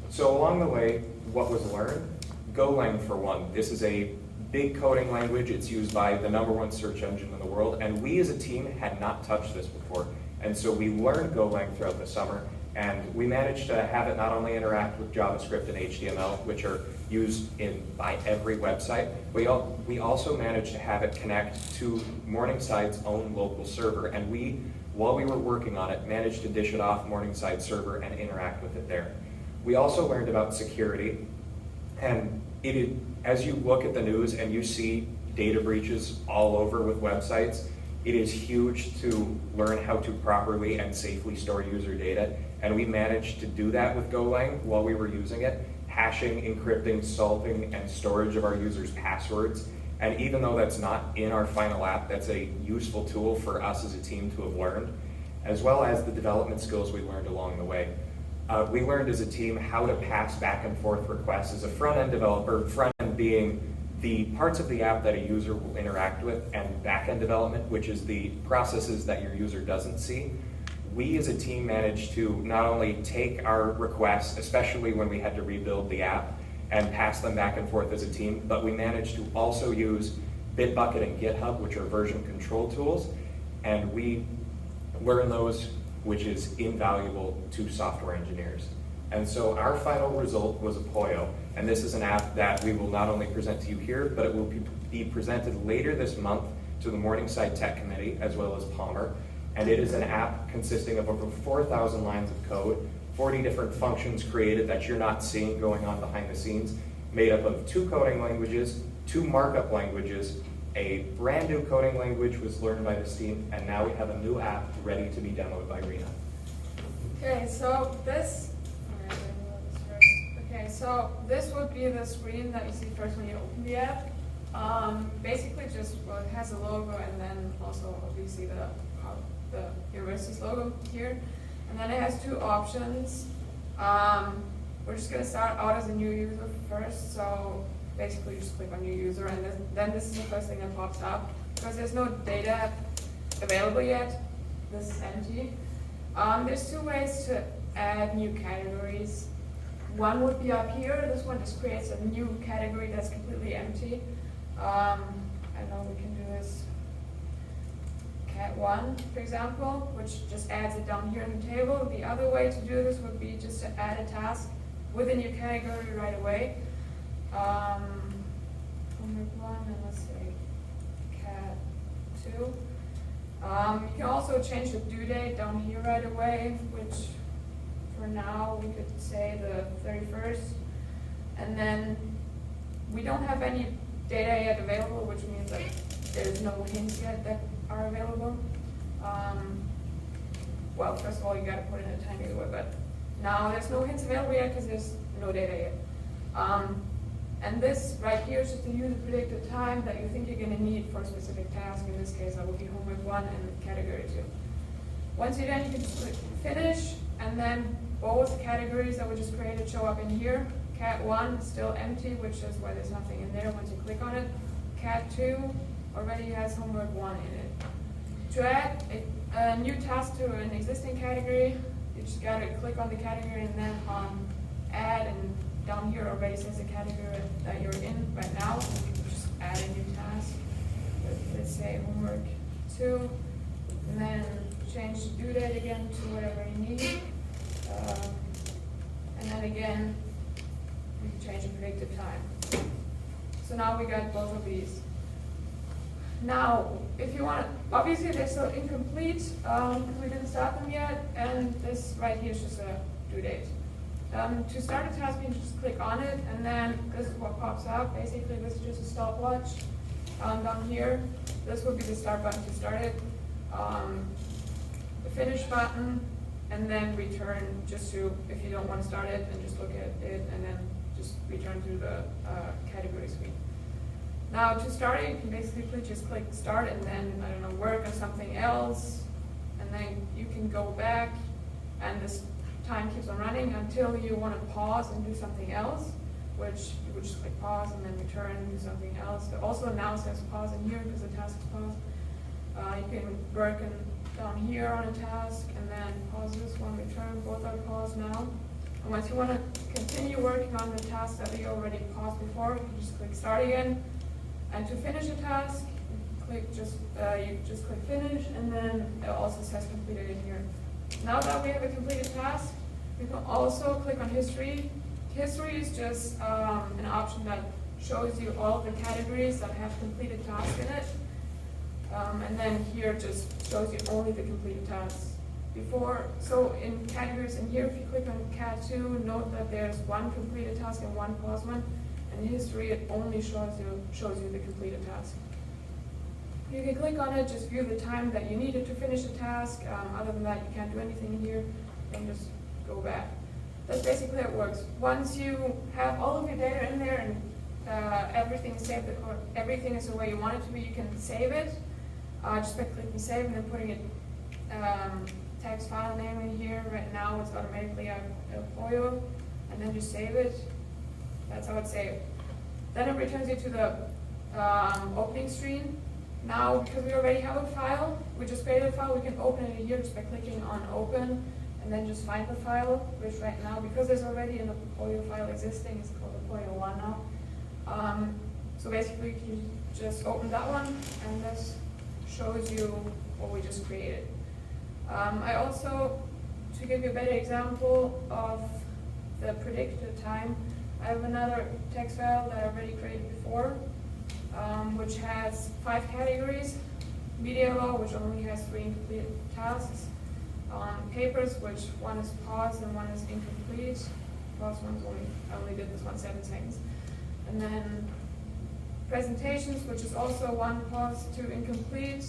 So along the way, what was learned? Golang for one. This is a big coding language. It's used by the #1 search engine in the world, and we as a team had not touched this before. And so we learned Golang throughout the summer, and we managed to have it not only interact with JavaScript and HTML, which are used by every website, we also managed to have it connect to Morningside's own local server, and we, while we were working on it, managed to dish it off Morningside server and interact with it there. We also learned about security, and as you look at the news and you see data breaches all over with websites, it is huge to learn how to properly and safely store user data, and we managed to do that with Golang while we were using it, hashing, encrypting, salting, and storage of our users' passwords. And even though that's not in our final app, that's a useful tool for us as a team to have learned, as well as the development skills we learned along the way. We learned as a team how to pass back and forth requests as a front-end developer, front-end being the parts of the app that a user will interact with, and back-end development, which is the processes that your user doesn't see. We as a team managed to not only take our requests, especially when we had to rebuild the app, and pass them back and forth as a team, but we managed to also use Bitbucket and GitHub, which are version control tools, and we learned those, which is invaluable to software engineers. And so our final result was Apoyo, and this is an app that we will not only present to you here, but it will be presented later this month to the Morningside Tech Committee, as well as Palmer. And it is an app consisting of over 4,000 lines of code, 40 different functions created that you're not seeing going on behind the scenes, made up of 2 coding languages, 2 markup languages, a brand new coding language was learned by this team, and now we have a new app ready to be demoed by Rena. Okay, so this would be the screen that you see first when you open the app. Basically just, well, it has a logo, and then also obviously the university's logo here. And then it has 2 options. We're just gonna start out as a new user first. So basically you just click on new user, and then this is the first thing that pops up. Because there's no data available yet, this is empty. There's 2 ways to add new categories. One would be up here. This one just creates a new category that's completely empty. I know we can do this. Cat 1, for example, which just adds it down here in the table. The other way to do this would be just to add a task with a new category right away. Homework 1, and let's say Cat 2. You can also change the due date down here right away, which for now we could say the 31st. And then we don't have any data yet available, which means that there's no hints yet that are available. Well, first of all, you gotta put in a time anyway, but now there's no hints available yet because there's no data yet. And this right here is just a user predicted time that you think you're gonna need for a specific task. In this case, that would be homework 1 and category 2. Once you're done, you can just click finish, and then both categories that we just created show up in here. Cat 1 is still empty, which is why there's nothing in there once you click on it. Cat 2 already has homework 1 in it. To add a new task to an existing category, you just gotta click on the category and then on add, and down here already says the category that you're in right now. So you can just add a new task. Let's say homework 2, and then change the due date again to whatever you need. And then again, we can change the predicted time. So now we got both of these. Now, if you want, obviously they're still incomplete because we didn't start them yet, and this right here is just a due date. To start a task, you can just click on it, and then this is what pops up. Basically, this is just a stopwatch. Down here, this would be the start button to start it. The finish button, and then return just to, if you don't want to start it, and just look at it, and then just return to the category screen. Now, to start it, you can basically just click start, and then, I don't know, work on something else, and then you can go back, and this time keeps on running until you want to pause and do something else, which you would just click pause and then return and do something else. It also now says pause in here because the task is paused. You can work down here on a task and then pause this one, return, both are paused now. And once you want to continue working on the task that you already paused before, you can just click start again. And to finish a task, you just click finish, and then it also says completed in here. Now that we have a completed task, we can also click on history. History is just an option that shows you all the categories that have completed tasks in it. And then here just shows you only the completed tasks. So in categories in here, if you click on Cat 2, note that there's one completed task and one paused one. And in history, it only shows you the completed task. You can click on it, just view the time that you needed to finish a task. Other than that, you can't do anything in here. Then just go back. That's basically how it works. Once you have all of your data in there and everything is saved, or everything is the way you want it to be, you can save it. Just by clicking save and then putting it text file name in here. Right now it's automatically a FOIO, and then just save it. That's how it's saved. Then it returns you to the opening screen. Now, because we already have a file, we just created a file, we can open it here just by clicking on open, and then just find the file, which right now, because there's already a FOIO file existing, it's called a FOIO 1 now. So basically, you just open that one, and this shows you what we just created. I also, to give you a better example of the predicted time, I have another text file that I already created before, which has 5 categories. Media law, which only has 3 incomplete tasks. Papers, which one is paused and one is incomplete. Paused one's I only did this one 7 seconds. And then presentations, which is also 1 paused, 2 incomplete.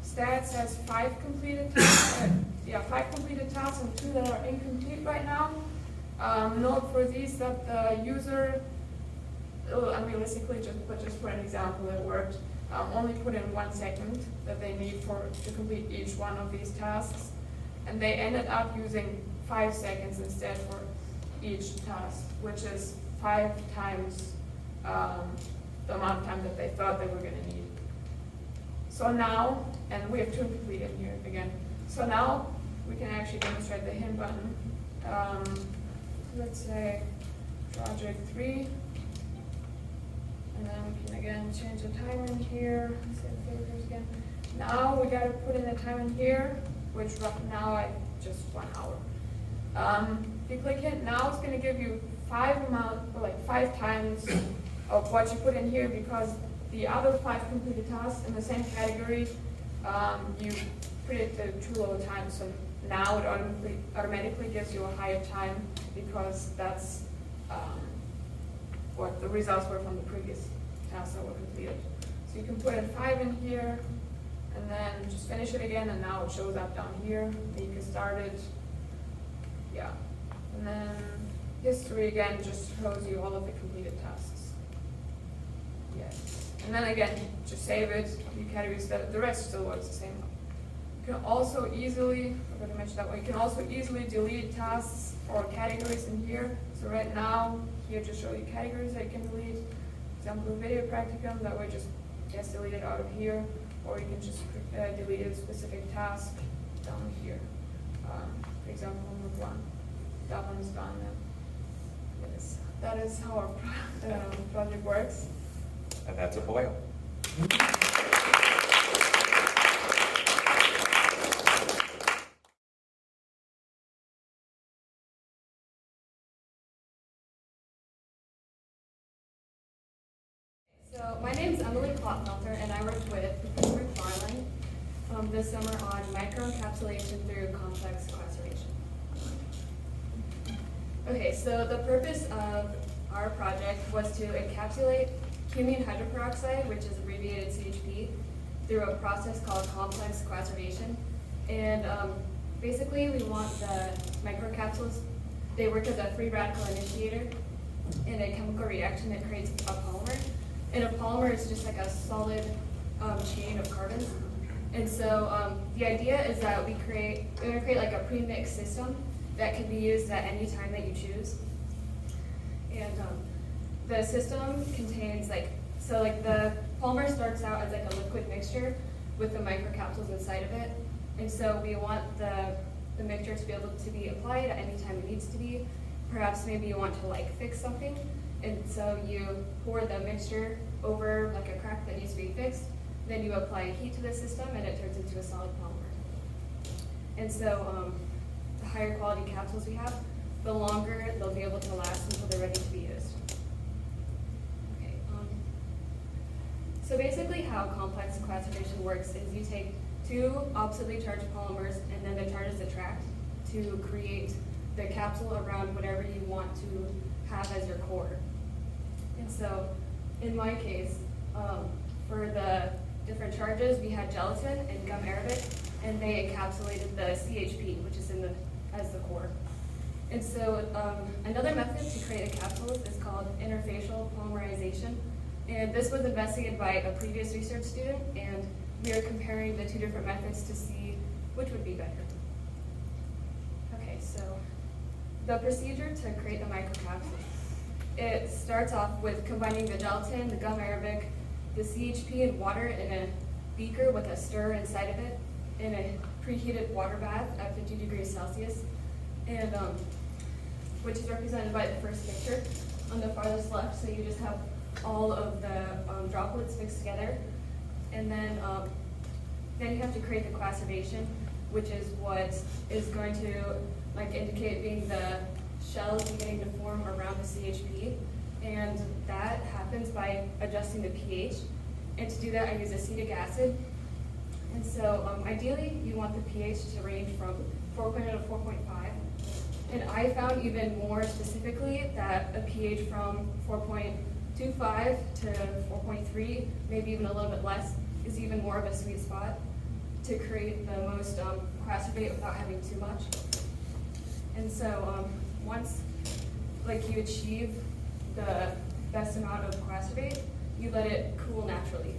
Stats has 5 completed tasks. 5 completed tasks and 2 that are incomplete right now. Note for these that the user, unrealistically, just for an example that worked, only put in 1 second that they need to complete each one of these tasks. And they ended up using 5 seconds instead for each task, which is 5 times the amount of time that they thought they were going to need. So now, and we have 2 complete in here again. So now we can actually demonstrate the hint button. Let's say project 3. And then we can again change the time in here. Save favors again. Now we got to put in the time in here, which now I just 1 hour. If you click it, now it's going to give you 5 times of what you put in here, because the other 5 completed tasks in the same category, you predicted too low time. So now it automatically gives you a higher time, because that's what the results were from the previous tasks that were completed. So you can put in 5 in here, and then just finish it again, and now it shows up down here. And you can start it, And then history again just shows you all of the completed tasks. Yes. And then again, just save it. You categories that the rest still works the same. You can also easily, I forgot to mention that way, you can also easily delete tasks or categories in here. So right now, here just show you categories that you can delete. For example, video practicum, that way just gets deleted out of here. Or you can just delete a specific task down here. For example, homework 1. That one is gone now. Yes. That is how our project works. And that's a FOIO. So my name is Clotfelter, and I worked with McFarland this summer on microcapsulation through complex Coacervation. Okay, so the purpose of our project was to encapsulate cumene hydroperoxide, which is abbreviated CHP, through a process called complex Coacervation. And basically we want the microcapsules, they work as a free radical initiator in a chemical reaction that creates a polymer. And a polymer is just like a solid chain of carbons. And so the idea is that we're going to create like a pre-mixed system that can be used at any time that you choose. And the system contains the polymer starts out as like a liquid mixture, with the microcapsules inside of it. And so we want the mixture to be able to be applied at any time it needs to be. Perhaps maybe you want to like fix something, and so you pour the mixture over like a crack that needs to be fixed, then you apply heat to the system and it turns into a solid polymer. And so the higher quality capsules we have, the longer they'll be able to last until they're ready to be used. Okay, so basically how complex coacervation works is you take two oppositely charged polymers and then the charges attract to create the capsule around whatever you want to have as your core. And so in my case, for the different charges, we had gelatin and gum arabic, and they encapsulated the CHP, which is as the core. And so another method to create a capsule is called interfacial polymerization. And this was investigated by a previous research student, and we are comparing the two different methods to see which would be better. Okay, so the procedure to create a microcapsule. It starts off with combining the gelatin, the gum arabic, the CHP and water in a beaker with a stir inside of it in a preheated water bath at 50 degrees Celsius, and which is represented by the first picture on the farthest left. So you just have all of the droplets mixed together, and then you have to create the coacervation, which is what is going to indicate being the shells beginning to form around the CHP, and that happens by adjusting the pH. And to do that, I use acetic acid. And so ideally, you want the pH to range from 4.0 to 4.5. And I found even more specifically that a pH from 4.25 to 4.3, maybe even a little bit less, is even more of a sweet spot to create the most coacervate without having too much. And so once you achieve the best amount of coacervate, you let it cool naturally.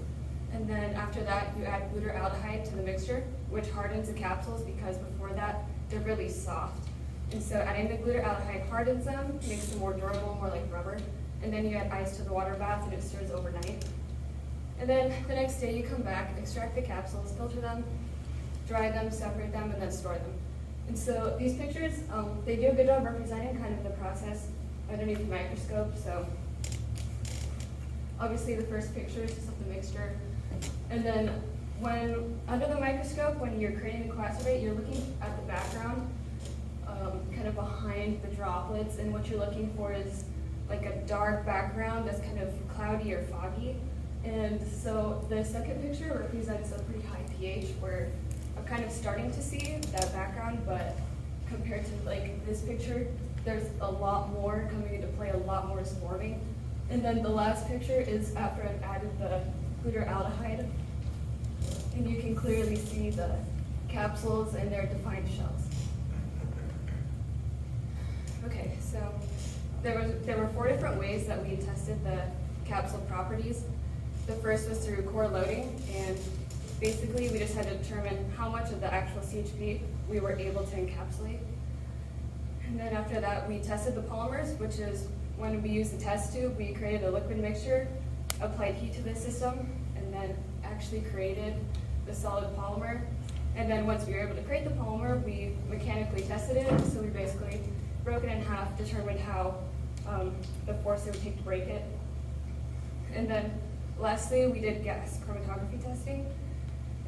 And then after that, you add glutaraldehyde to the mixture, which hardens the capsules because before that, they're really soft. And so adding the glutaraldehyde hardens them, makes them more durable, more like rubber. And then you add ice to the water bath and it stirs overnight. And then the next day you come back, extract the capsules, filter them, dry them, separate them, and then store them. And so these pictures, they do a good job representing kind of the process underneath the microscope. So obviously the first picture is just of the mixture. And then when under the microscope, when you're creating the coacervate, you're looking at the background, kind of behind the droplets, and what you're looking for is like a dark background that's kind of cloudy or foggy. And so the second picture represents a pretty high pH where I'm kind of starting to see that background, but compared to this picture, there's a lot more coming into play, a lot more is forming. And then the last picture is after I've added the glutaraldehyde, and you can clearly see the capsules and their defined shells. Okay, so there were 4 different ways that we tested the capsule properties. The first was through core loading, and basically we just had to determine how much of the actual CHP we were able to encapsulate. And then after that, we tested the polymers, which is when we used the test tube, we created a liquid mixture, applied heat to the system, and then actually created the solid polymer. And then once we were able to create the polymer, we mechanically tested it. So we basically broke it in half, determined how the force it would take to break it. And then lastly, we did gas chromatography testing,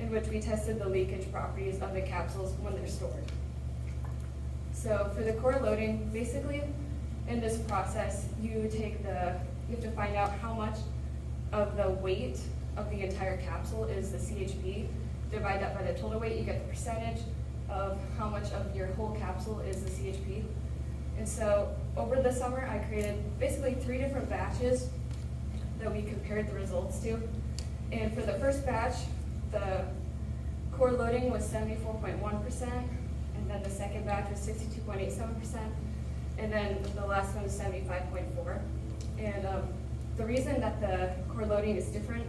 in which we tested the leakage properties of the capsules when they're stored. So for the core loading, basically in this process, you have to find out how much of the weight of the entire capsule is the CHP. Divide that by the total weight, you get the percentage of how much of your whole capsule is the CHP. And so over the summer, I created basically 3 different batches that we compared the results to. And for the first batch, the core loading was 74.1%, and then the second batch was 62.87%, and then the last one was 75.4%. And the reason that the core loading is different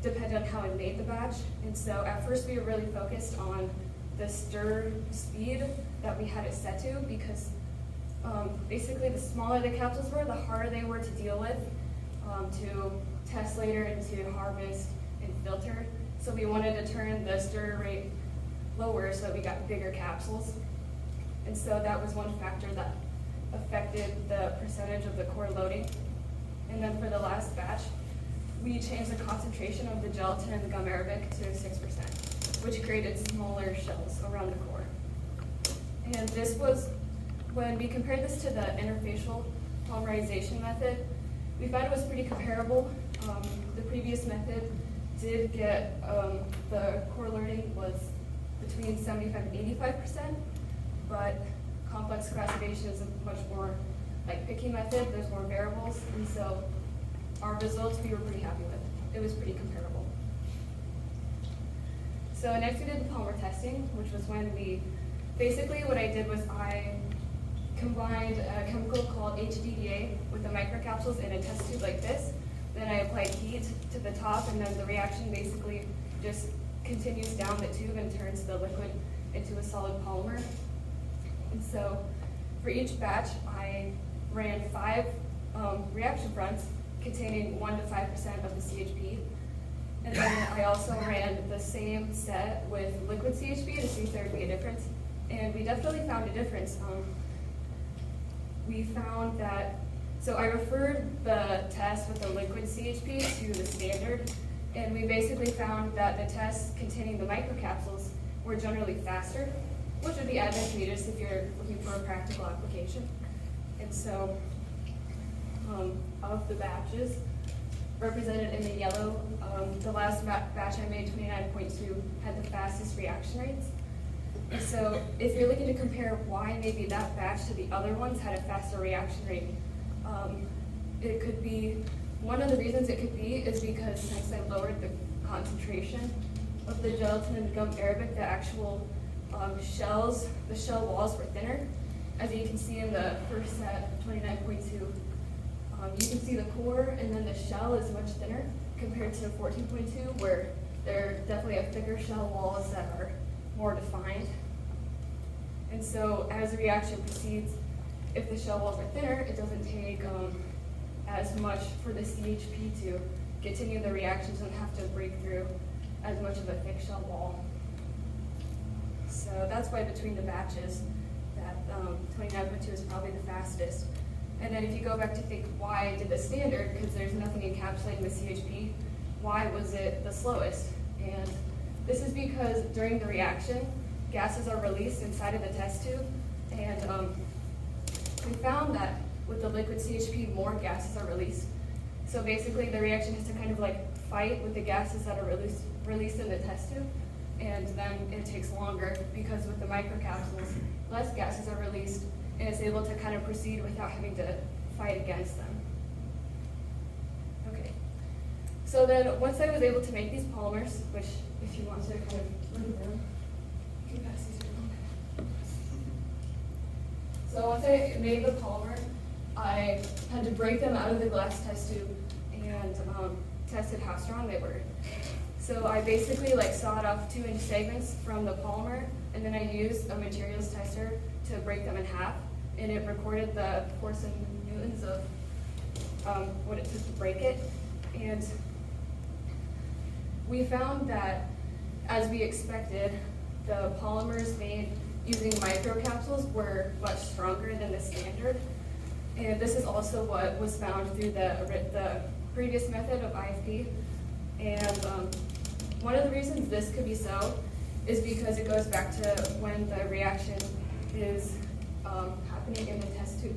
depended on how I made the batch. And so at first we were really focused on the stir speed that we had it set to, because basically the smaller the capsules were, the harder they were to deal with, to test later and to harvest and filter. So we wanted to turn the stir rate lower so that we got bigger capsules. And so that was one factor that affected the percentage of the core loading. And then for the last batch, we changed the concentration of the gelatin and the gum arabic to 6%, which created smaller shells around the core. And this was, when we compared this to the interfacial polymerization method, we found it was pretty comparable. The previous method did get, the core loading was between 75 and 85%, but complex classification is a much more like picky method. There's more variables, and so our results we were pretty happy with. It was pretty comparable. So next we did the polymer testing, which was when we, basically what I did was I combined a chemical called HDDA with the microcapsules in a test tube like this. Then I applied heat to the top, and then the reaction basically just continues down the tube and turns the liquid into a solid polymer. And so for each batch, I ran 5 reaction fronts containing 1 to 5% of the CHP. And then I also ran the same set with liquid CHP to see if there would be a difference. And we definitely found a difference. We found that, so I referred the test with the liquid CHP to the standard, and we basically found that the tests containing the microcapsules were generally faster, which would be advantageous if you're looking for a practical application. And so, of the batches represented in the yellow, the last batch I made, 29.2, had the fastest reaction rates. And so if you're looking to compare why maybe that batch to the other ones had a faster reaction rate, it could be, one of the reasons it could be is because since I lowered the concentration of the gelatin and the gum arabic, the actual shells, the shell walls were thinner. As you can see in the first set, 29.2, you can see the core and then the shell is much thinner compared to 14.2, where there definitely have thicker shell walls that are more defined. And so as the reaction proceeds, if the shell walls are thinner, it doesn't take as much for the CHP to continue the reactions and have to break through as much of a thick shell wall. So that's why between the batches, that 29.2 is probably the fastest. And then if you go back to think why did the standard, because there's nothing encapsulating the CHP, why was it the slowest? And this is because during the reaction, gases are released inside of the test tube, and we found that with the liquid CHP, more gases are released. So basically the reaction has to kind of like fight with the gases that are released in the test tube, and then it takes longer because with the microcapsules, less gases are released, and it's able to kind of proceed without having to fight against them. Okay. So then once I was able to make these polymers, which if you want to kind of look at them, you can pass these around. So once I made the polymer, I had to break them out of the glass test tube and tested how strong they were. So I basically like sawed off 2-inch segments from the polymer, and then I used a materials tester to break them in half, and it recorded the force in newtons of what it took to break it. And we found that, as we expected, the polymers made using microcapsules were much stronger than the standard. And this is also what was found through the previous method of IFP. And one of the reasons this could be so is because it goes back to when the reaction is happening in the test tube.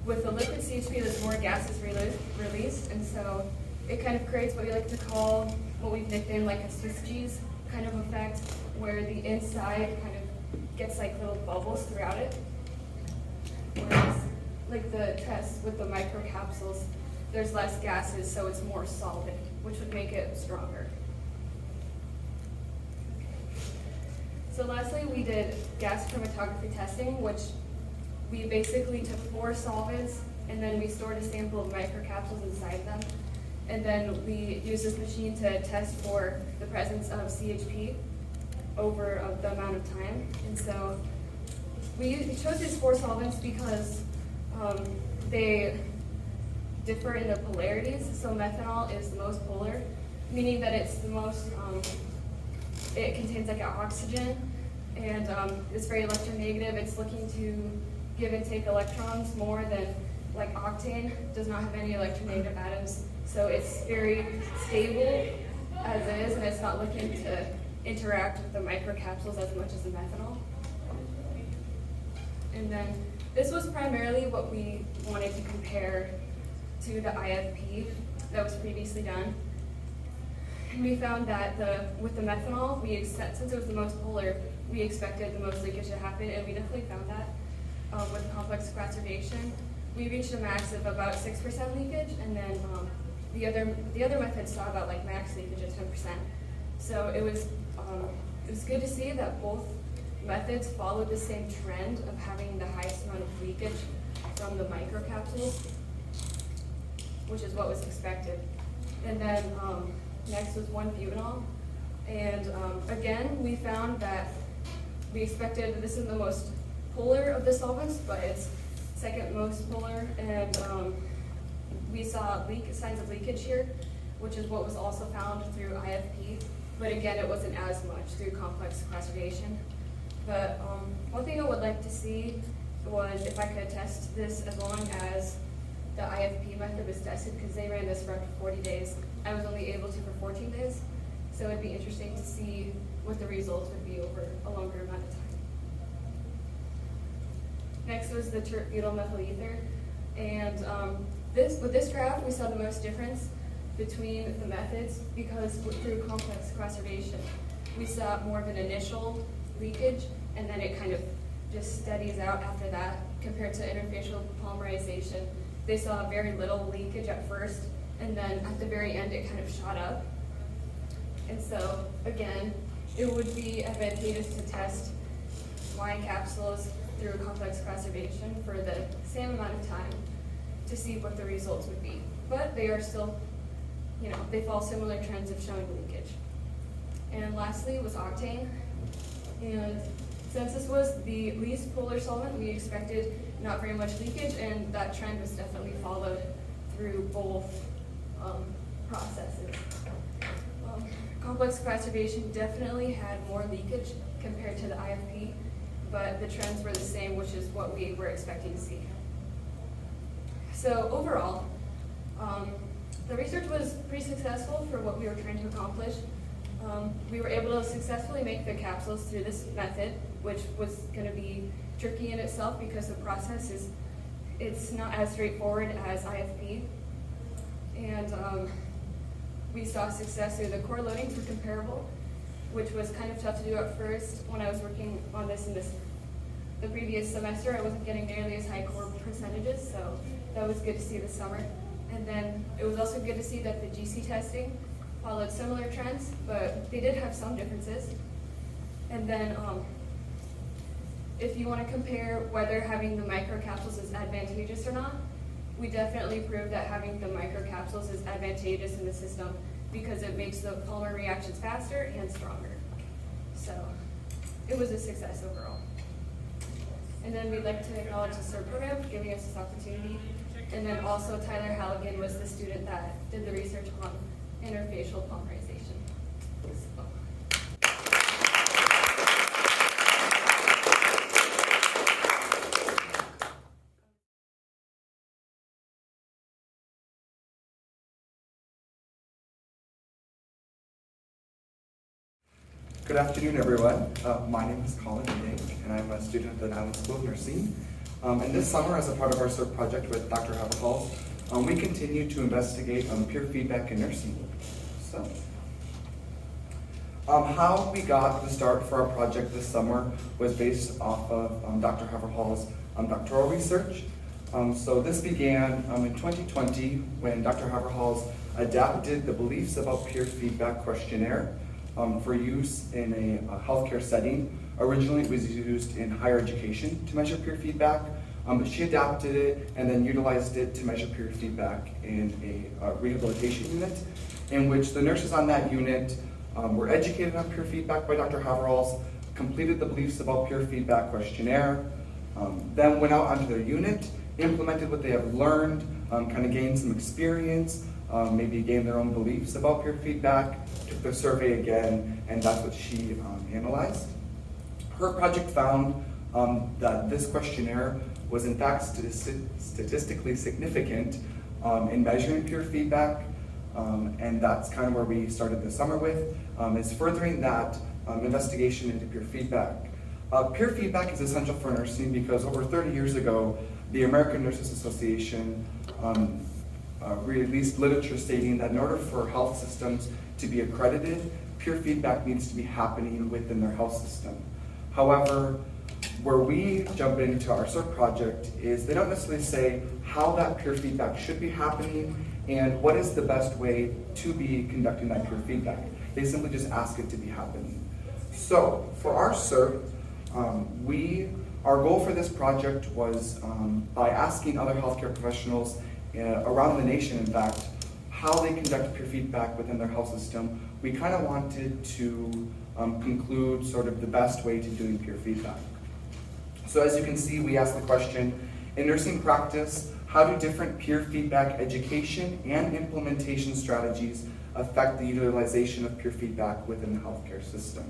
With the liquid CHP, there's more gases released, and so it kind of creates what we like to call, what we've nicknamed like a Swiss cheese kind of effect, where the inside kind of gets like little bubbles throughout it. Whereas like the test with the microcapsules, there's less gases, so it's more solid, which would make it stronger. So lastly, we did gas chromatography testing, which we basically took 4 solvents, and then we stored a sample of microcapsules inside them. And then we used this machine to test for the presence of CHP over the amount of time. And so we chose these 4 solvents because they differ in the polarities. So methanol is the most polar, meaning that it's the most, it contains like an oxygen, and it's very electronegative. It's looking to give and take electrons more than like octane, does not have any electronegative atoms. So it's very stable as it is, and it's not looking to interact with the microcapsules as much as the methanol. And then this was primarily what we wanted to compare to the IFP that was previously done. And we found that with the methanol, since it was the most polar, we expected the most leakage to happen, and we definitely found that. With complex Coacervation, we reached a max of about 6% leakage, and then the other methods saw about like max leakage of 10%. So it was good to see that both methods followed the same trend of having the highest amount of leakage from the microcapsules, which is what was expected. And then next was 1-butanol, and again we found that we expected this is the most polar of the solvents, but it's second most polar, and we saw signs of leakage here, which is what was also found through IFP, but again it wasn't as much through complex Coacervation. But one thing I would like to see was if I could test this as long as the IFP method was tested, because they ran this for up to 40 days. I was only able to for 14 days, so it'd be interesting to see what the results would be over a longer amount of time. Next was the tert-butyl methyl ether, and with this graph we saw the most difference between the methods, because through complex Coacervation we saw more of an initial leakage, and then it kind of just steadies out after that. Compared to interfacial polymerization, they saw very little leakage at first, and then at the very end it kind of shot up. And so again, it would be advantageous to test wine capsules through complex Coacervation for the same amount of time to see what the results would be. But they are still, they follow similar trends of showing leakage. And lastly was octane. And since this was the least polar solvent, we expected not very much leakage, and that trend was definitely followed through both processes. Complex Coacervation definitely had more leakage compared to the IFP, but the trends were the same, which is what we were expecting to see. So overall, the research was pretty successful for what we were trying to accomplish. We were able to successfully make the capsules through this method, which was going to be tricky in itself because the process it's not as straightforward as IFP. And we saw success through the core loadings were comparable, which was kind of tough to do at first. When I was working on this in the previous semester, I wasn't getting nearly as high core percentages, so that was good to see this summer. And then it was also good to see that the GC testing followed similar trends, but they did have some differences. And then if you want to compare whether having the microcapsules is advantageous or not, we definitely proved that having the microcapsules is advantageous in the system because it makes the polymer reactions faster and stronger. So it was a success overall. And then we'd like to acknowledge the SURP program for giving us this opportunity. And then also Tyler Halligan was the student that did the research on interfacial polymerization. So. Good afternoon, everyone. My name is Colin, and I'm a student at the Madsen School of Nursing. And this summer, as a part of our SURP project with Dr. Haverhals, we continue to investigate peer feedback in nursing. So, how we got the start for our project this summer was based off of Dr. Haverhals' doctoral research. So this began in 2020 when Dr. Haverhals adapted the beliefs about peer feedback questionnaire for use in a healthcare setting. Originally, it was used in higher education to measure peer feedback, but she adapted it and then utilized it to measure peer feedback in a rehabilitation unit, in which the nurses on that unit were educated on peer feedback by Dr. Haverhals, completed the beliefs about peer feedback questionnaire, then went out onto their unit, implemented what they have learned, kind of gained some experience, maybe gained their own beliefs about peer feedback, took the survey again, and that's what she analyzed. Her project found that this questionnaire was in fact statistically significant in measuring peer feedback, and that's kind of where we started the summer with, is furthering that investigation into peer feedback. Peer feedback is essential for nursing because over 30 years ago, the American Nurses Association released literature stating that in order for health systems to be accredited, peer feedback needs to be happening within their health system. However, where we jump into our SURP project is they don't necessarily say how that peer feedback should be happening and what is the best way to be conducting that peer feedback. They simply just ask it to be happening. So for our SURP, our goal for this project was by asking other healthcare professionals around the nation, in fact, how they conduct peer feedback within their health system. We kind of wanted to conclude sort of the best way to doing peer feedback. So as you can see, we asked the question, in nursing practice, how do different peer feedback education and implementation strategies affect the utilization of peer feedback within the healthcare system?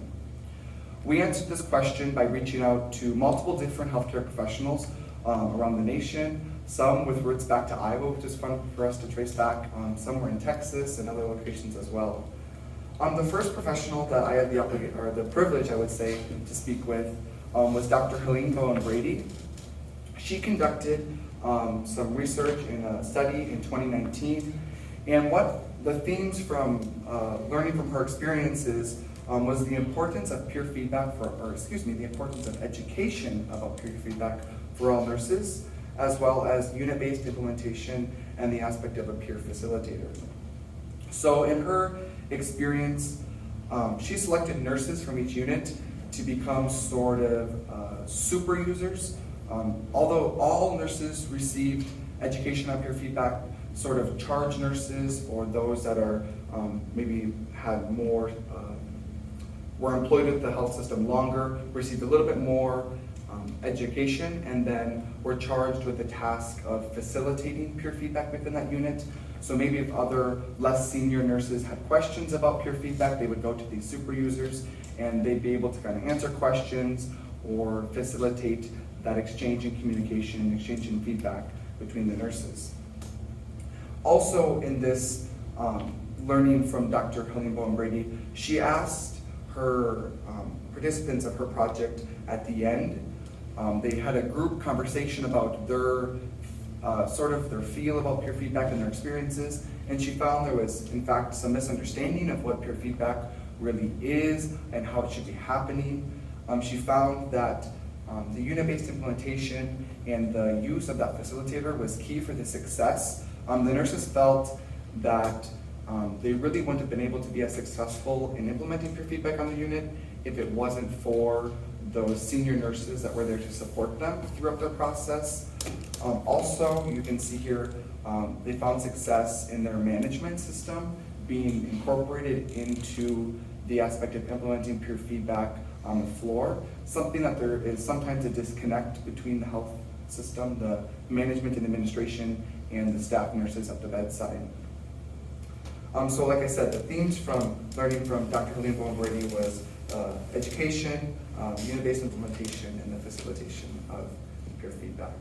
We answered this question by reaching out to multiple different healthcare professionals around the nation, some with roots back to Iowa, which is fun for us to trace back, some were in Texas and other locations as well. The first professional that I had the privilege, I would say, to speak with was Dr. Karoline Brady. She conducted some research in a study in 2019, and what the themes from learning from her experiences was the importance of peer feedback the importance of education about peer feedback for all nurses, as well as unit-based implementation and the aspect of a peer facilitator. So in her experience, she selected nurses from each unit to become sort of super users. Although all nurses received education on peer feedback, sort of charge nurses or those that are maybe had more, were employed at the health system longer, received a little bit more education, and then were charged with the task of facilitating peer feedback within that unit. So maybe if other less senior nurses had questions about peer feedback, they would go to these super users and they'd be able to kind of answer questions or facilitate that exchange in communication, exchange in feedback between the nurses. Also in this learning from Dr. Karoline Brady, she asked her participants of her project at the end, they had a group conversation about their sort of their feel about peer feedback and their experiences, and she found there was in fact some misunderstanding of what peer feedback really is and how it should be happening. She found that the unit-based implementation and the use of that facilitator was key for the success. The nurses felt that they really wouldn't have been able to be as successful in implementing peer feedback on the unit if it wasn't for those senior nurses that were there to support them throughout their process. Also, you can see here, they found success in their management system being incorporated into the aspect of implementing peer feedback on the floor, something that there is sometimes a disconnect between the health system, the management and administration, and the staff nurses at the bedside. So like I said, the themes from learning from Dr. Karoline Brady was education, unit-based implementation, and the facilitation of peer feedback.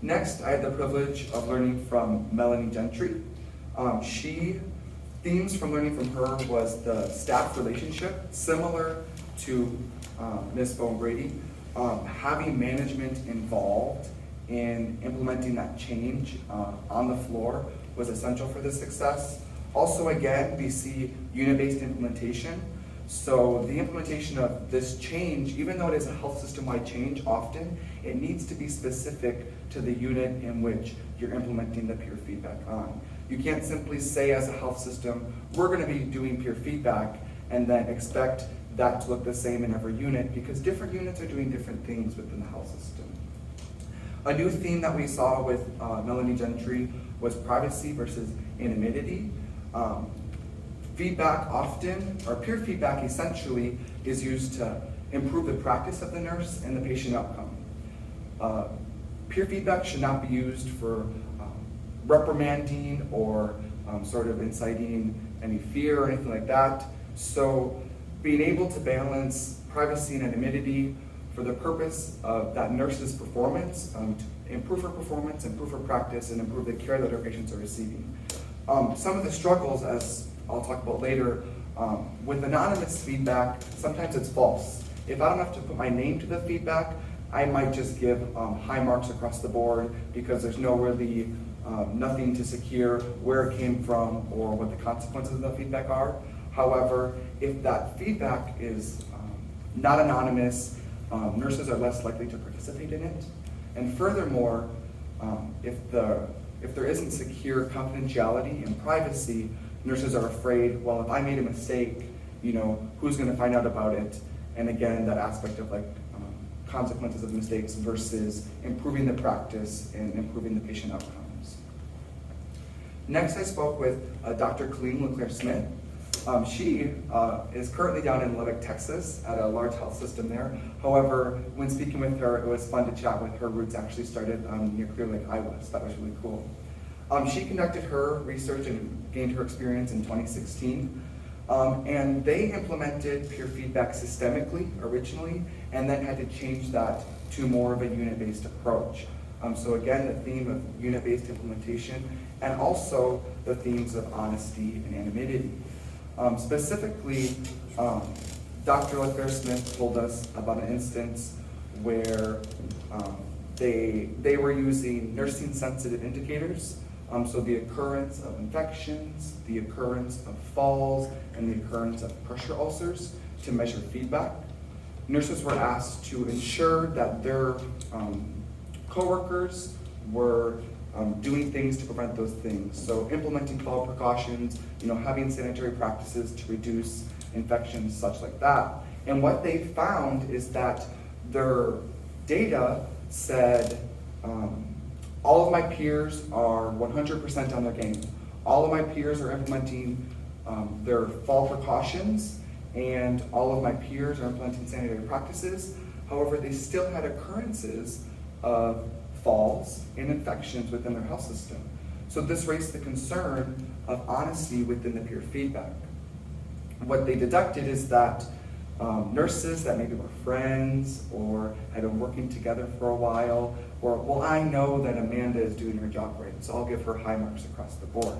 Next, I had the privilege of learning from Melanie Gentry. Themes from learning from her was the staff relationship, similar to Ms. Bowen Brady, having management involved in implementing that change on the floor was essential for this success. Also, again, we see unit-based implementation. So the implementation of this change, even though it is a health system-wide change, often it needs to be specific to the unit in which you're implementing the peer feedback on. You can't simply say as a health system, we're going to be doing peer feedback and then expect that to look the same in every unit, because different units are doing different things within the health system. A new theme that we saw with Melanie Gentry was privacy versus anonymity. Feedback often, or peer feedback essentially, is used to improve the practice of the nurse and the patient outcome. Peer feedback should not be used for reprimanding or sort of inciting any fear or anything like that. So being able to balance privacy and anonymity for the purpose of that nurse's performance, to improve her performance, improve her practice, and improve the care that her patients are receiving. Some of the struggles, as I'll talk about later, with anonymous feedback, sometimes it's false. If I don't have to put my name to the feedback, I might just give high marks across the board because there's no really nothing to secure where it came from or what the consequences of the feedback are. However, if that feedback is not anonymous, nurses are less likely to participate in it. And furthermore, if there isn't secure confidentiality and privacy, nurses are afraid, well, if I made a mistake, who's going to find out about it? And again, that aspect of consequences of mistakes versus improving the practice and improving the patient outcomes. Next, I spoke with Dr. Klingensmith. She is currently down in Lubbock, Texas at a large health system there. However, when speaking with her, it was fun to chat with her. Roots actually started near Clear Lake, Iowa, so that was really cool. She conducted her research and gained her experience in 2016. And they implemented peer feedback systemically originally, and then had to change that to more of a unit-based approach. So again, the theme of unit-based implementation, and also the themes of honesty and anonymity. Specifically, Dr. Klingensmith told us about an instance where they were using nursing-sensitive indicators. So the occurrence of infections, the occurrence of falls, and the occurrence of pressure ulcers to measure feedback. Nurses were asked to ensure that their coworkers were doing things to prevent those things. So implementing fall precautions, having sanitary practices to reduce infections, such like that. And what they found is that their data said, all of my peers are 100% on their game. All of my peers are implementing their fall precautions, and all of my peers are implementing sanitary practices. However, they still had occurrences of falls and infections within their health system. So this raised the concern of honesty within the peer feedback. What they deducted is that nurses that maybe were friends or had been working together for a while, or, well, I know that Amanda is doing her job right, so I'll give her high marks across the board.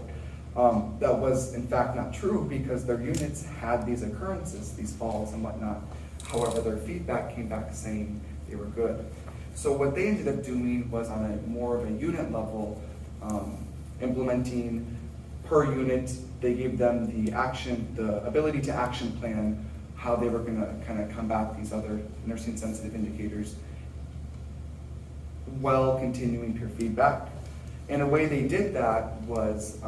That was in fact not true because their units had these occurrences, these falls and whatnot. However, their feedback came back saying they were good. So what they ended up doing was on a more of a unit level, implementing per unit. They gave them the ability to action plan how they were going to kind of combat these other nursing sensitive indicators while continuing peer feedback. And a way they did that was,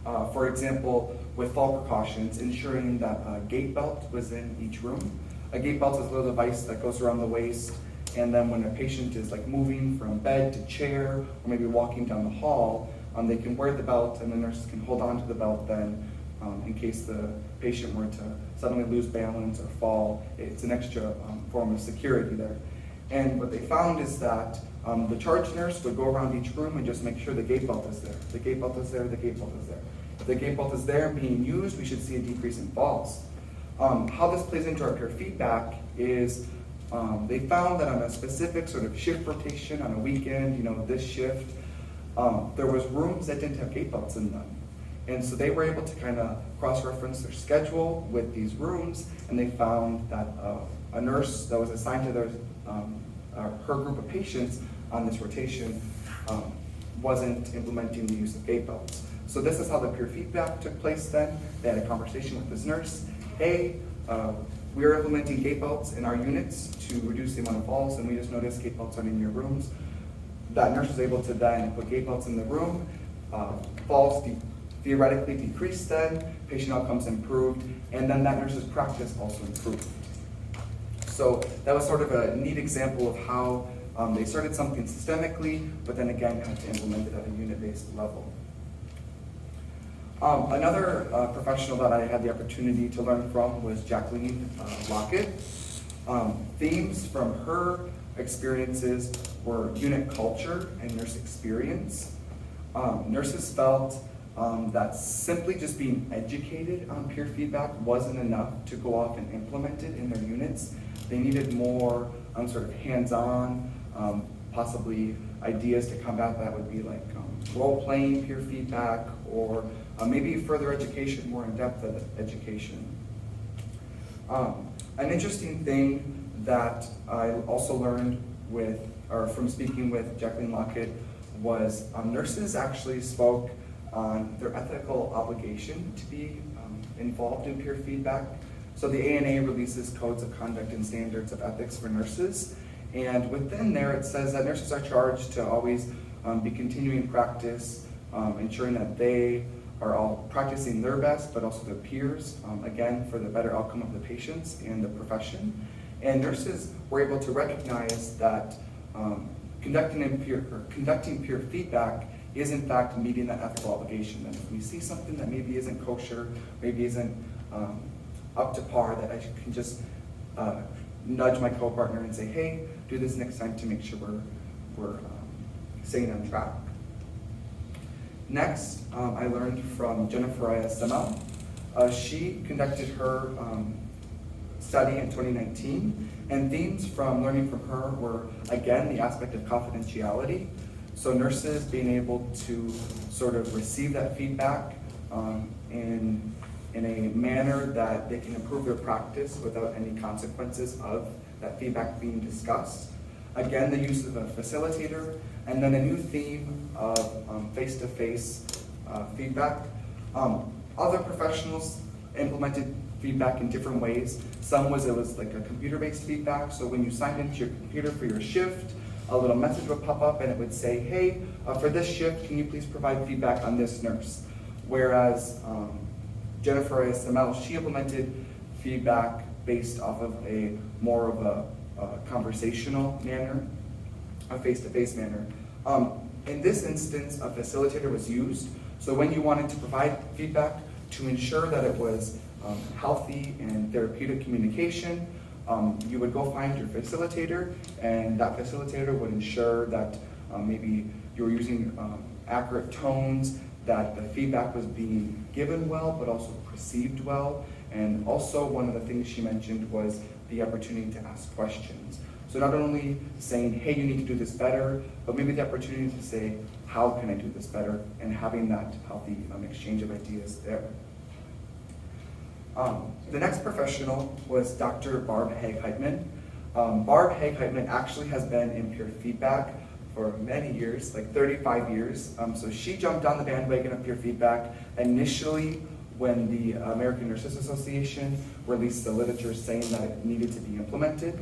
for example, with fall precautions, ensuring that a gait belt was in each room. A gait belt is a little device that goes around the waist, and then when a patient is moving from bed to chair, or maybe walking down the hall, they can wear the belt, and the nurses can hold on to the belt then, in case the patient were to suddenly lose balance or fall. It's an extra form of security there. And what they found is that the charge nurse would go around each room and just make sure the gait belt is there. The gait belt is there, the gait belt is there. If the gait belt is there and being used, we should see a decrease in falls. How this plays into our peer feedback is they found that on a specific sort of shift rotation on a weekend, this shift, there was rooms that didn't have gait belts in them. And so they were able to kind of cross-reference their schedule with these rooms, and they found that a nurse that was assigned to her group of patients on this rotation wasn't implementing the use of gait belts. So this is how the peer feedback took place then. They had a conversation with this nurse. Hey, we are implementing gait belts in our units to reduce the amount of falls, and we just noticed gait belts aren't in your rooms. That nurse was able to then put gait belts in the room. Falls theoretically decreased then, patient outcomes improved, and then that nurse's practice also improved. So that was sort of a neat example of how they started something systemically, but then again had to implement it at a unit-based level. Another professional that I had the opportunity to learn from was Jacqueline Lockett. Themes from her experiences were unit culture and nurse experience. Nurses felt that simply just being educated on peer feedback wasn't enough to go off and implement it in their units. They needed more sort of hands-on, possibly ideas to combat that would be like role-playing peer feedback, or maybe further education, more in-depth education. An interesting thing that I also learned from speaking with Jacqueline Lockett was nurses actually spoke on their ethical obligation to be involved in peer feedback. So the ANA releases codes of conduct and standards of ethics for nurses, and within there it says that nurses are charged to always be continuing practice, ensuring that they are all practicing their best, but also their peers, again, for the better outcome of the patients and the profession. And nurses were able to recognize that conducting peer feedback is in fact meeting that ethical obligation. That if we see something that maybe isn't kosher, maybe isn't up to par, that I can just nudge my co-partner and say, hey, do this next time to make sure we're staying on track. Next, I learned from Jennifer Semel. She conducted her study in 2019, and themes from learning from her were, again, the aspect of confidentiality. So nurses being able to sort of receive that feedback in a manner that they can improve their practice without any consequences of that feedback being discussed. Again, the use of a facilitator, and then a new theme of face-to-face feedback. Other professionals implemented feedback in different ways. It was like a computer-based feedback, so when you signed into your computer for your shift, a little message would pop up and it would say, hey, for this shift, can you please provide feedback on this nurse? Whereas Jennifer Semel, she implemented feedback based off of a more of a conversational manner, a face-to-face manner. In this instance, a facilitator was used. So when you wanted to provide feedback to ensure that it was healthy and therapeutic communication, you would go find your facilitator, and that facilitator would ensure that maybe you were using accurate tones, that the feedback was being given well, but also perceived well. And also one of the things she mentioned was the opportunity to ask questions. So not only saying, hey, you need to do this better, but maybe the opportunity to say, how can I do this better? And having that healthy exchange of ideas there. The next professional was Dr. Barb Haig-Heitman. Barb Haig-Heitman actually has been in peer feedback for many years, like 35 years. So she jumped on the bandwagon of peer feedback initially when the American Nurses Association released the literature saying that it needed to be implemented.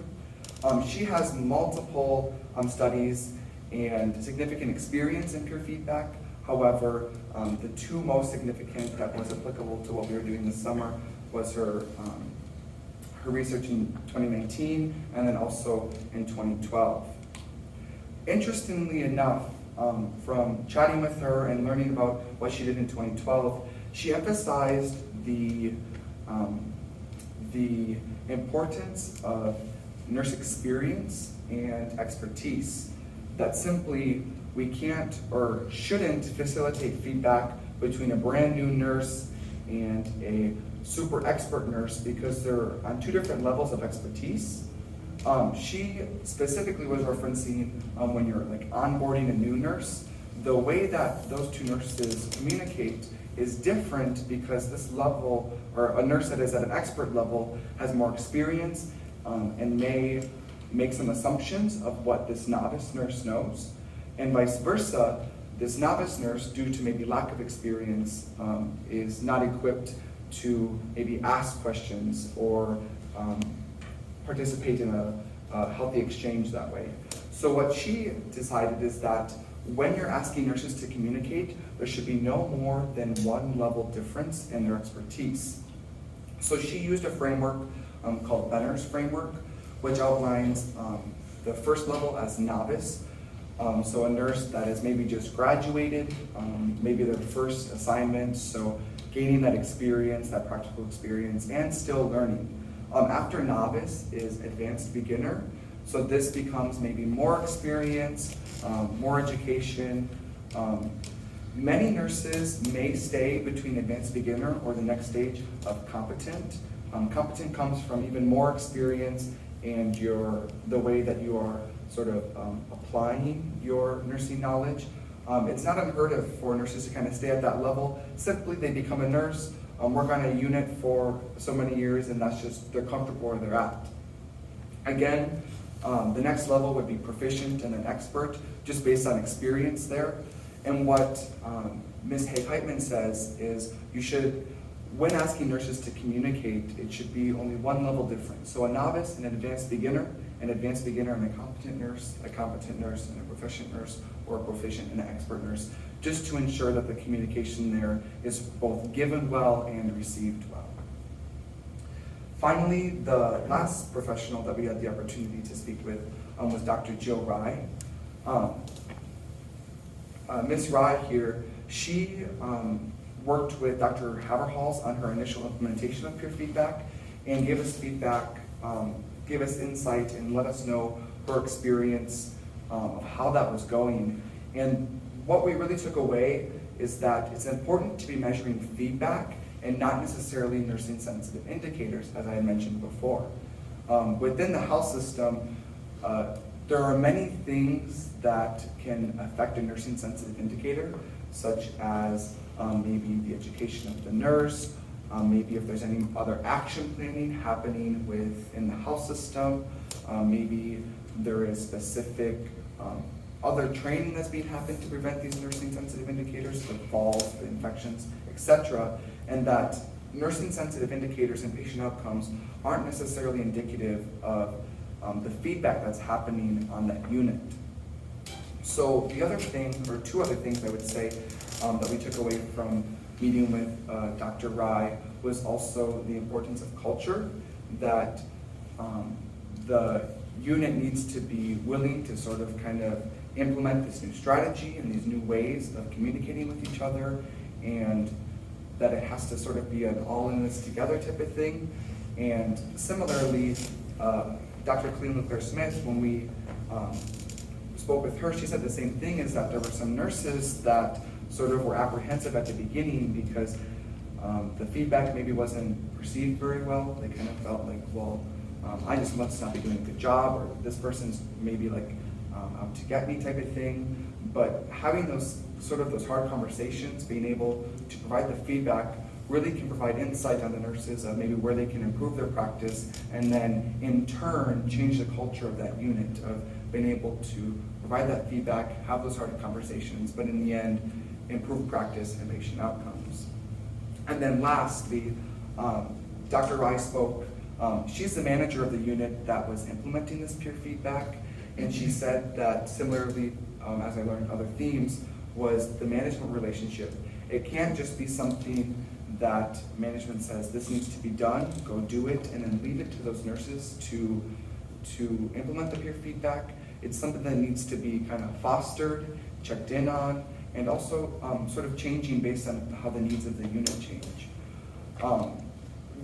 She has multiple studies and significant experience in peer feedback. However, the two most significant that was applicable to what we were doing this summer was her research in 2019 and then also in 2012. Interestingly enough, from chatting with her and learning about what she did in 2012, she emphasized the importance of nurse experience and expertise, that simply we can't or shouldn't facilitate feedback between a brand new nurse and a super expert nurse because they're on two different levels of expertise. She specifically was referencing when you're like onboarding a new nurse, the way that those two nurses communicate is different because this level, or a nurse that is at an expert level, has more experience and may make some assumptions of what this novice nurse knows, and vice versa. This novice nurse, due to maybe lack of experience, is not equipped to maybe ask questions or participate in a healthy exchange that way. So what she decided is that when you're asking nurses to communicate, there should be no more than one level difference in their expertise. So she used a framework called Benner's framework, which outlines the first level as novice. So a nurse that has maybe just graduated, maybe their first assignment, so gaining that experience, that practical experience, and still learning. After novice is advanced beginner, so this becomes maybe more experience, more education, Many nurses may stay between advanced beginner or the next stage of competent. Competent comes from even more experience and the way that you are sort of applying your nursing knowledge. It's not unheard of for nurses to kind of stay at that level. Simply they become a nurse, work on a unit for so many years, and that's just, they're comfortable where they're at. Again, the next level would be proficient and an expert, just based on experience there. And what Ms. Hay-Heitman says is you should, when asking nurses to communicate, it should be only one level different. So a novice, an advanced beginner and a competent nurse, a competent nurse and a proficient nurse, or a proficient and an expert nurse, just to ensure that the communication there is both given well and received well. Finally, the last professional that we had the opportunity to speak with was Dr. Jill Rye. Ms. Rye here, she worked with Dr. Haverhals on her initial implementation of peer feedback and gave us feedback, gave us insight and let us know her experience of how that was going. And what we really took away is that it's important to be measuring feedback and not necessarily nursing sensitive indicators, as I had mentioned before. Within the health system, there are many things that can affect a nursing sensitive indicator, such as maybe the education of the nurse, maybe if there's any other action planning happening within the health system, maybe there is specific other training that's being happened to prevent these nursing sensitive indicators, like falls, infections, etc. And that nursing sensitive indicators and patient outcomes aren't necessarily indicative of the feedback that's happening on that unit. So the other thing, or two other things I would say that we took away from meeting with Dr. Rye was also the importance of culture, that the unit needs to be willing to sort of kind of implement this new strategy and these new ways of communicating with each other, and that it has to sort of be an all in this together type of thing. And similarly, Dr. Klingensmith, when we spoke with her, she said the same thing, is that there were some nurses that sort of were apprehensive at the beginning because the feedback maybe wasn't perceived very well. They kind of felt like, well, I just must not be doing a good job, or this person's maybe like out to get me type of thing. But having those hard conversations, being able to provide the feedback, really can provide insight on the nurses of maybe where they can improve their practice, and then in turn change the culture of that unit, of being able to provide that feedback, have those hard conversations, but in the end improve practice and patient outcomes. And then lastly, Dr. Rye spoke. She's the manager of the unit that was implementing this peer feedback, and she said that similarly, as I learned other themes, was the management relationship. It can't just be something that management says this needs to be done, go do it, and then leave it to those nurses to implement the peer feedback. It's something that needs to be kind of fostered, checked in on, and also sort of changing based on how the needs of the unit change.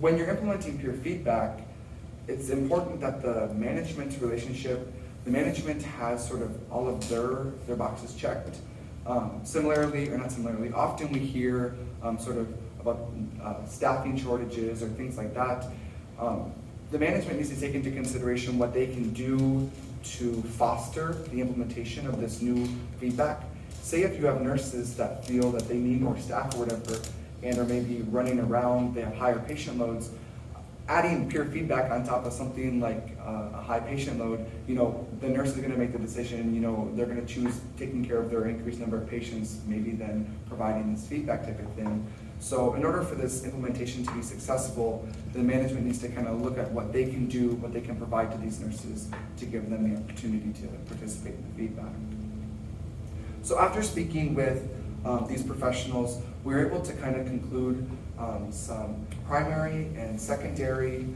When you're implementing peer feedback, it's important that the management relationship, the management has sort of all of their boxes checked. Similarly, or not similarly, often we hear sort of about staffing shortages or things like that. The management needs to take into consideration what they can do to foster the implementation of this new feedback. Say if you have nurses that feel that they need more staff or whatever, and are maybe running around, they have higher patient loads, adding peer feedback on top of something like a high patient load, the nurse is going to make the decision, they're going to choose taking care of their increased number of patients, maybe then providing this feedback type of thing. So in order for this implementation to be successful, the management needs to kind of look at what they can do, what they can provide to these nurses to give them the opportunity to participate in the feedback. So after speaking with these professionals, we were able to kind of conclude some primary and secondary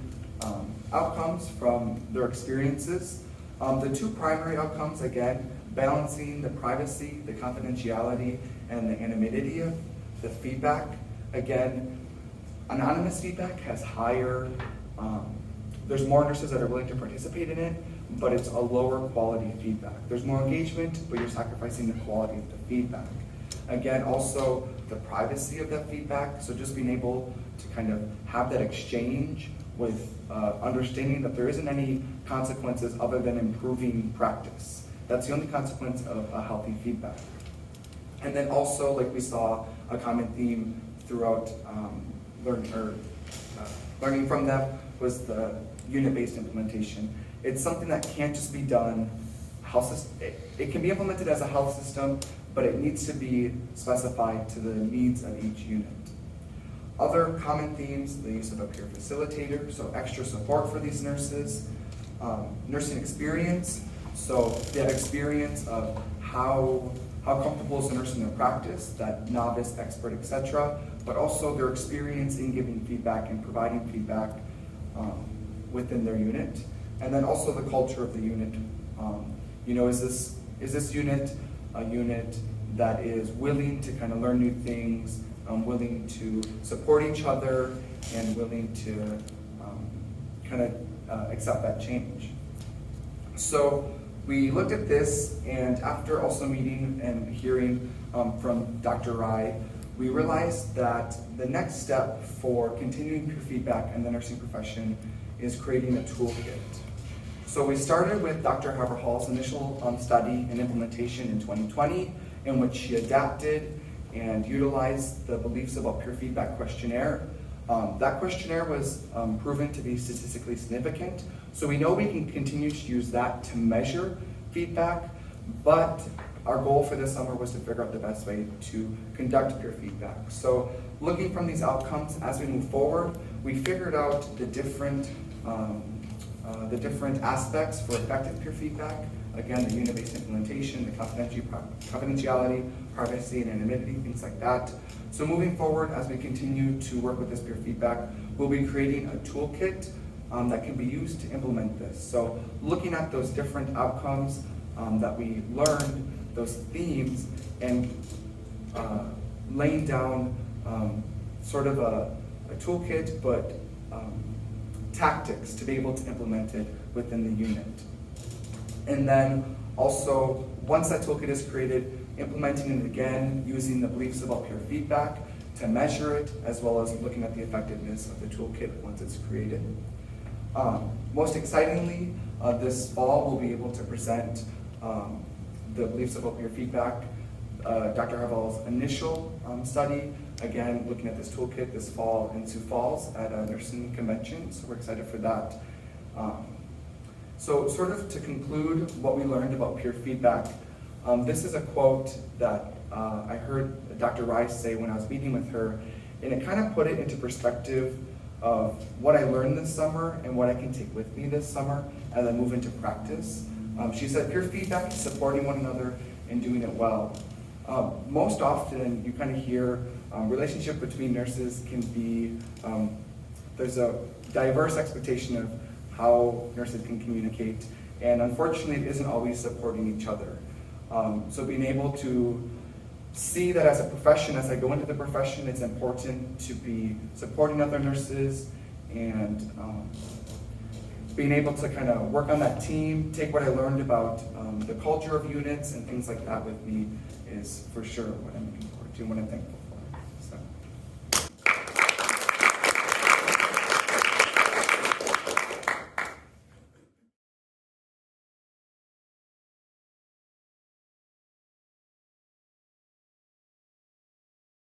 outcomes from their experiences. The two primary outcomes, again, balancing the privacy, the confidentiality, and the anonymity of the feedback. Again, anonymous feedback has higher, there's more nurses that are willing to participate in it, but it's a lower quality feedback. There's more engagement, but you're sacrificing the quality of the feedback. Again, also the privacy of that feedback, so just being able to kind of have that exchange with understanding that there isn't any consequences other than improving practice. That's the only consequence of a healthy feedback. And then also, like we saw, a common theme throughout learning from them was the unit-based implementation. It's something that can't just be done, it can be implemented as a health system, but it needs to be specified to the needs of each unit. Other common themes, the use of a peer facilitator, so extra support for these nurses, nursing experience, so that experience of how comfortable is the nurse in their practice, that novice, expert, etc., but also their experience in giving feedback and providing feedback within their unit. And then also the culture of the unit. Is this unit a unit that is willing to kind of learn new things, willing to support each other, and willing to kind of accept that change? So we looked at this, and after also meeting and hearing from Dr. Rai, we realized that the next step for continuing peer feedback in the nursing profession is creating a toolkit. So we started with Dr. Haverhall's initial study and implementation in 2020, in which she adapted and utilized the beliefs about peer feedback questionnaire. That questionnaire was proven to be statistically significant, so we know we can continue to use that to measure feedback, but our goal for this summer was to figure out the best way to conduct peer feedback. So looking from these outcomes as we move forward, we figured out the different aspects for effective peer feedback. Again, the unit-based implementation, the confidentiality, privacy, and anonymity, things like that. So moving forward, as we continue to work with this peer feedback, we'll be creating a toolkit that can be used to implement this. So looking at those different outcomes that we learned, those themes, and laying down sort of a toolkit, but tactics to be able to implement it within the unit. And then also, once that toolkit is created, implementing it again using the beliefs about peer feedback to measure it, as well as looking at the effectiveness of the toolkit once it's created. Most excitingly, this fall we'll be able to present the beliefs about peer feedback, Dr. Haverhall's initial study, again looking at this toolkit this fall in Sioux Falls at a nursing convention, so we're excited for that. So sort of to conclude what we learned about peer feedback, this is a quote that I heard Dr. Rice say when I was meeting with her, and it kind of put it into perspective of what I learned this summer and what I can take with me this summer as I move into practice. She said peer feedback is supporting one another and doing it well. Most often you kind of hear relationship between nurses can be, there's a diverse expectation of how nurses can communicate, and unfortunately it isn't always supporting each other. So being able to see that as a profession, as I go into the profession, it's important to be supporting other nurses and being able to kind of work on that team, take what I learned about the culture of units and things like that with me is for sure what I'm looking forward to and what I'm thankful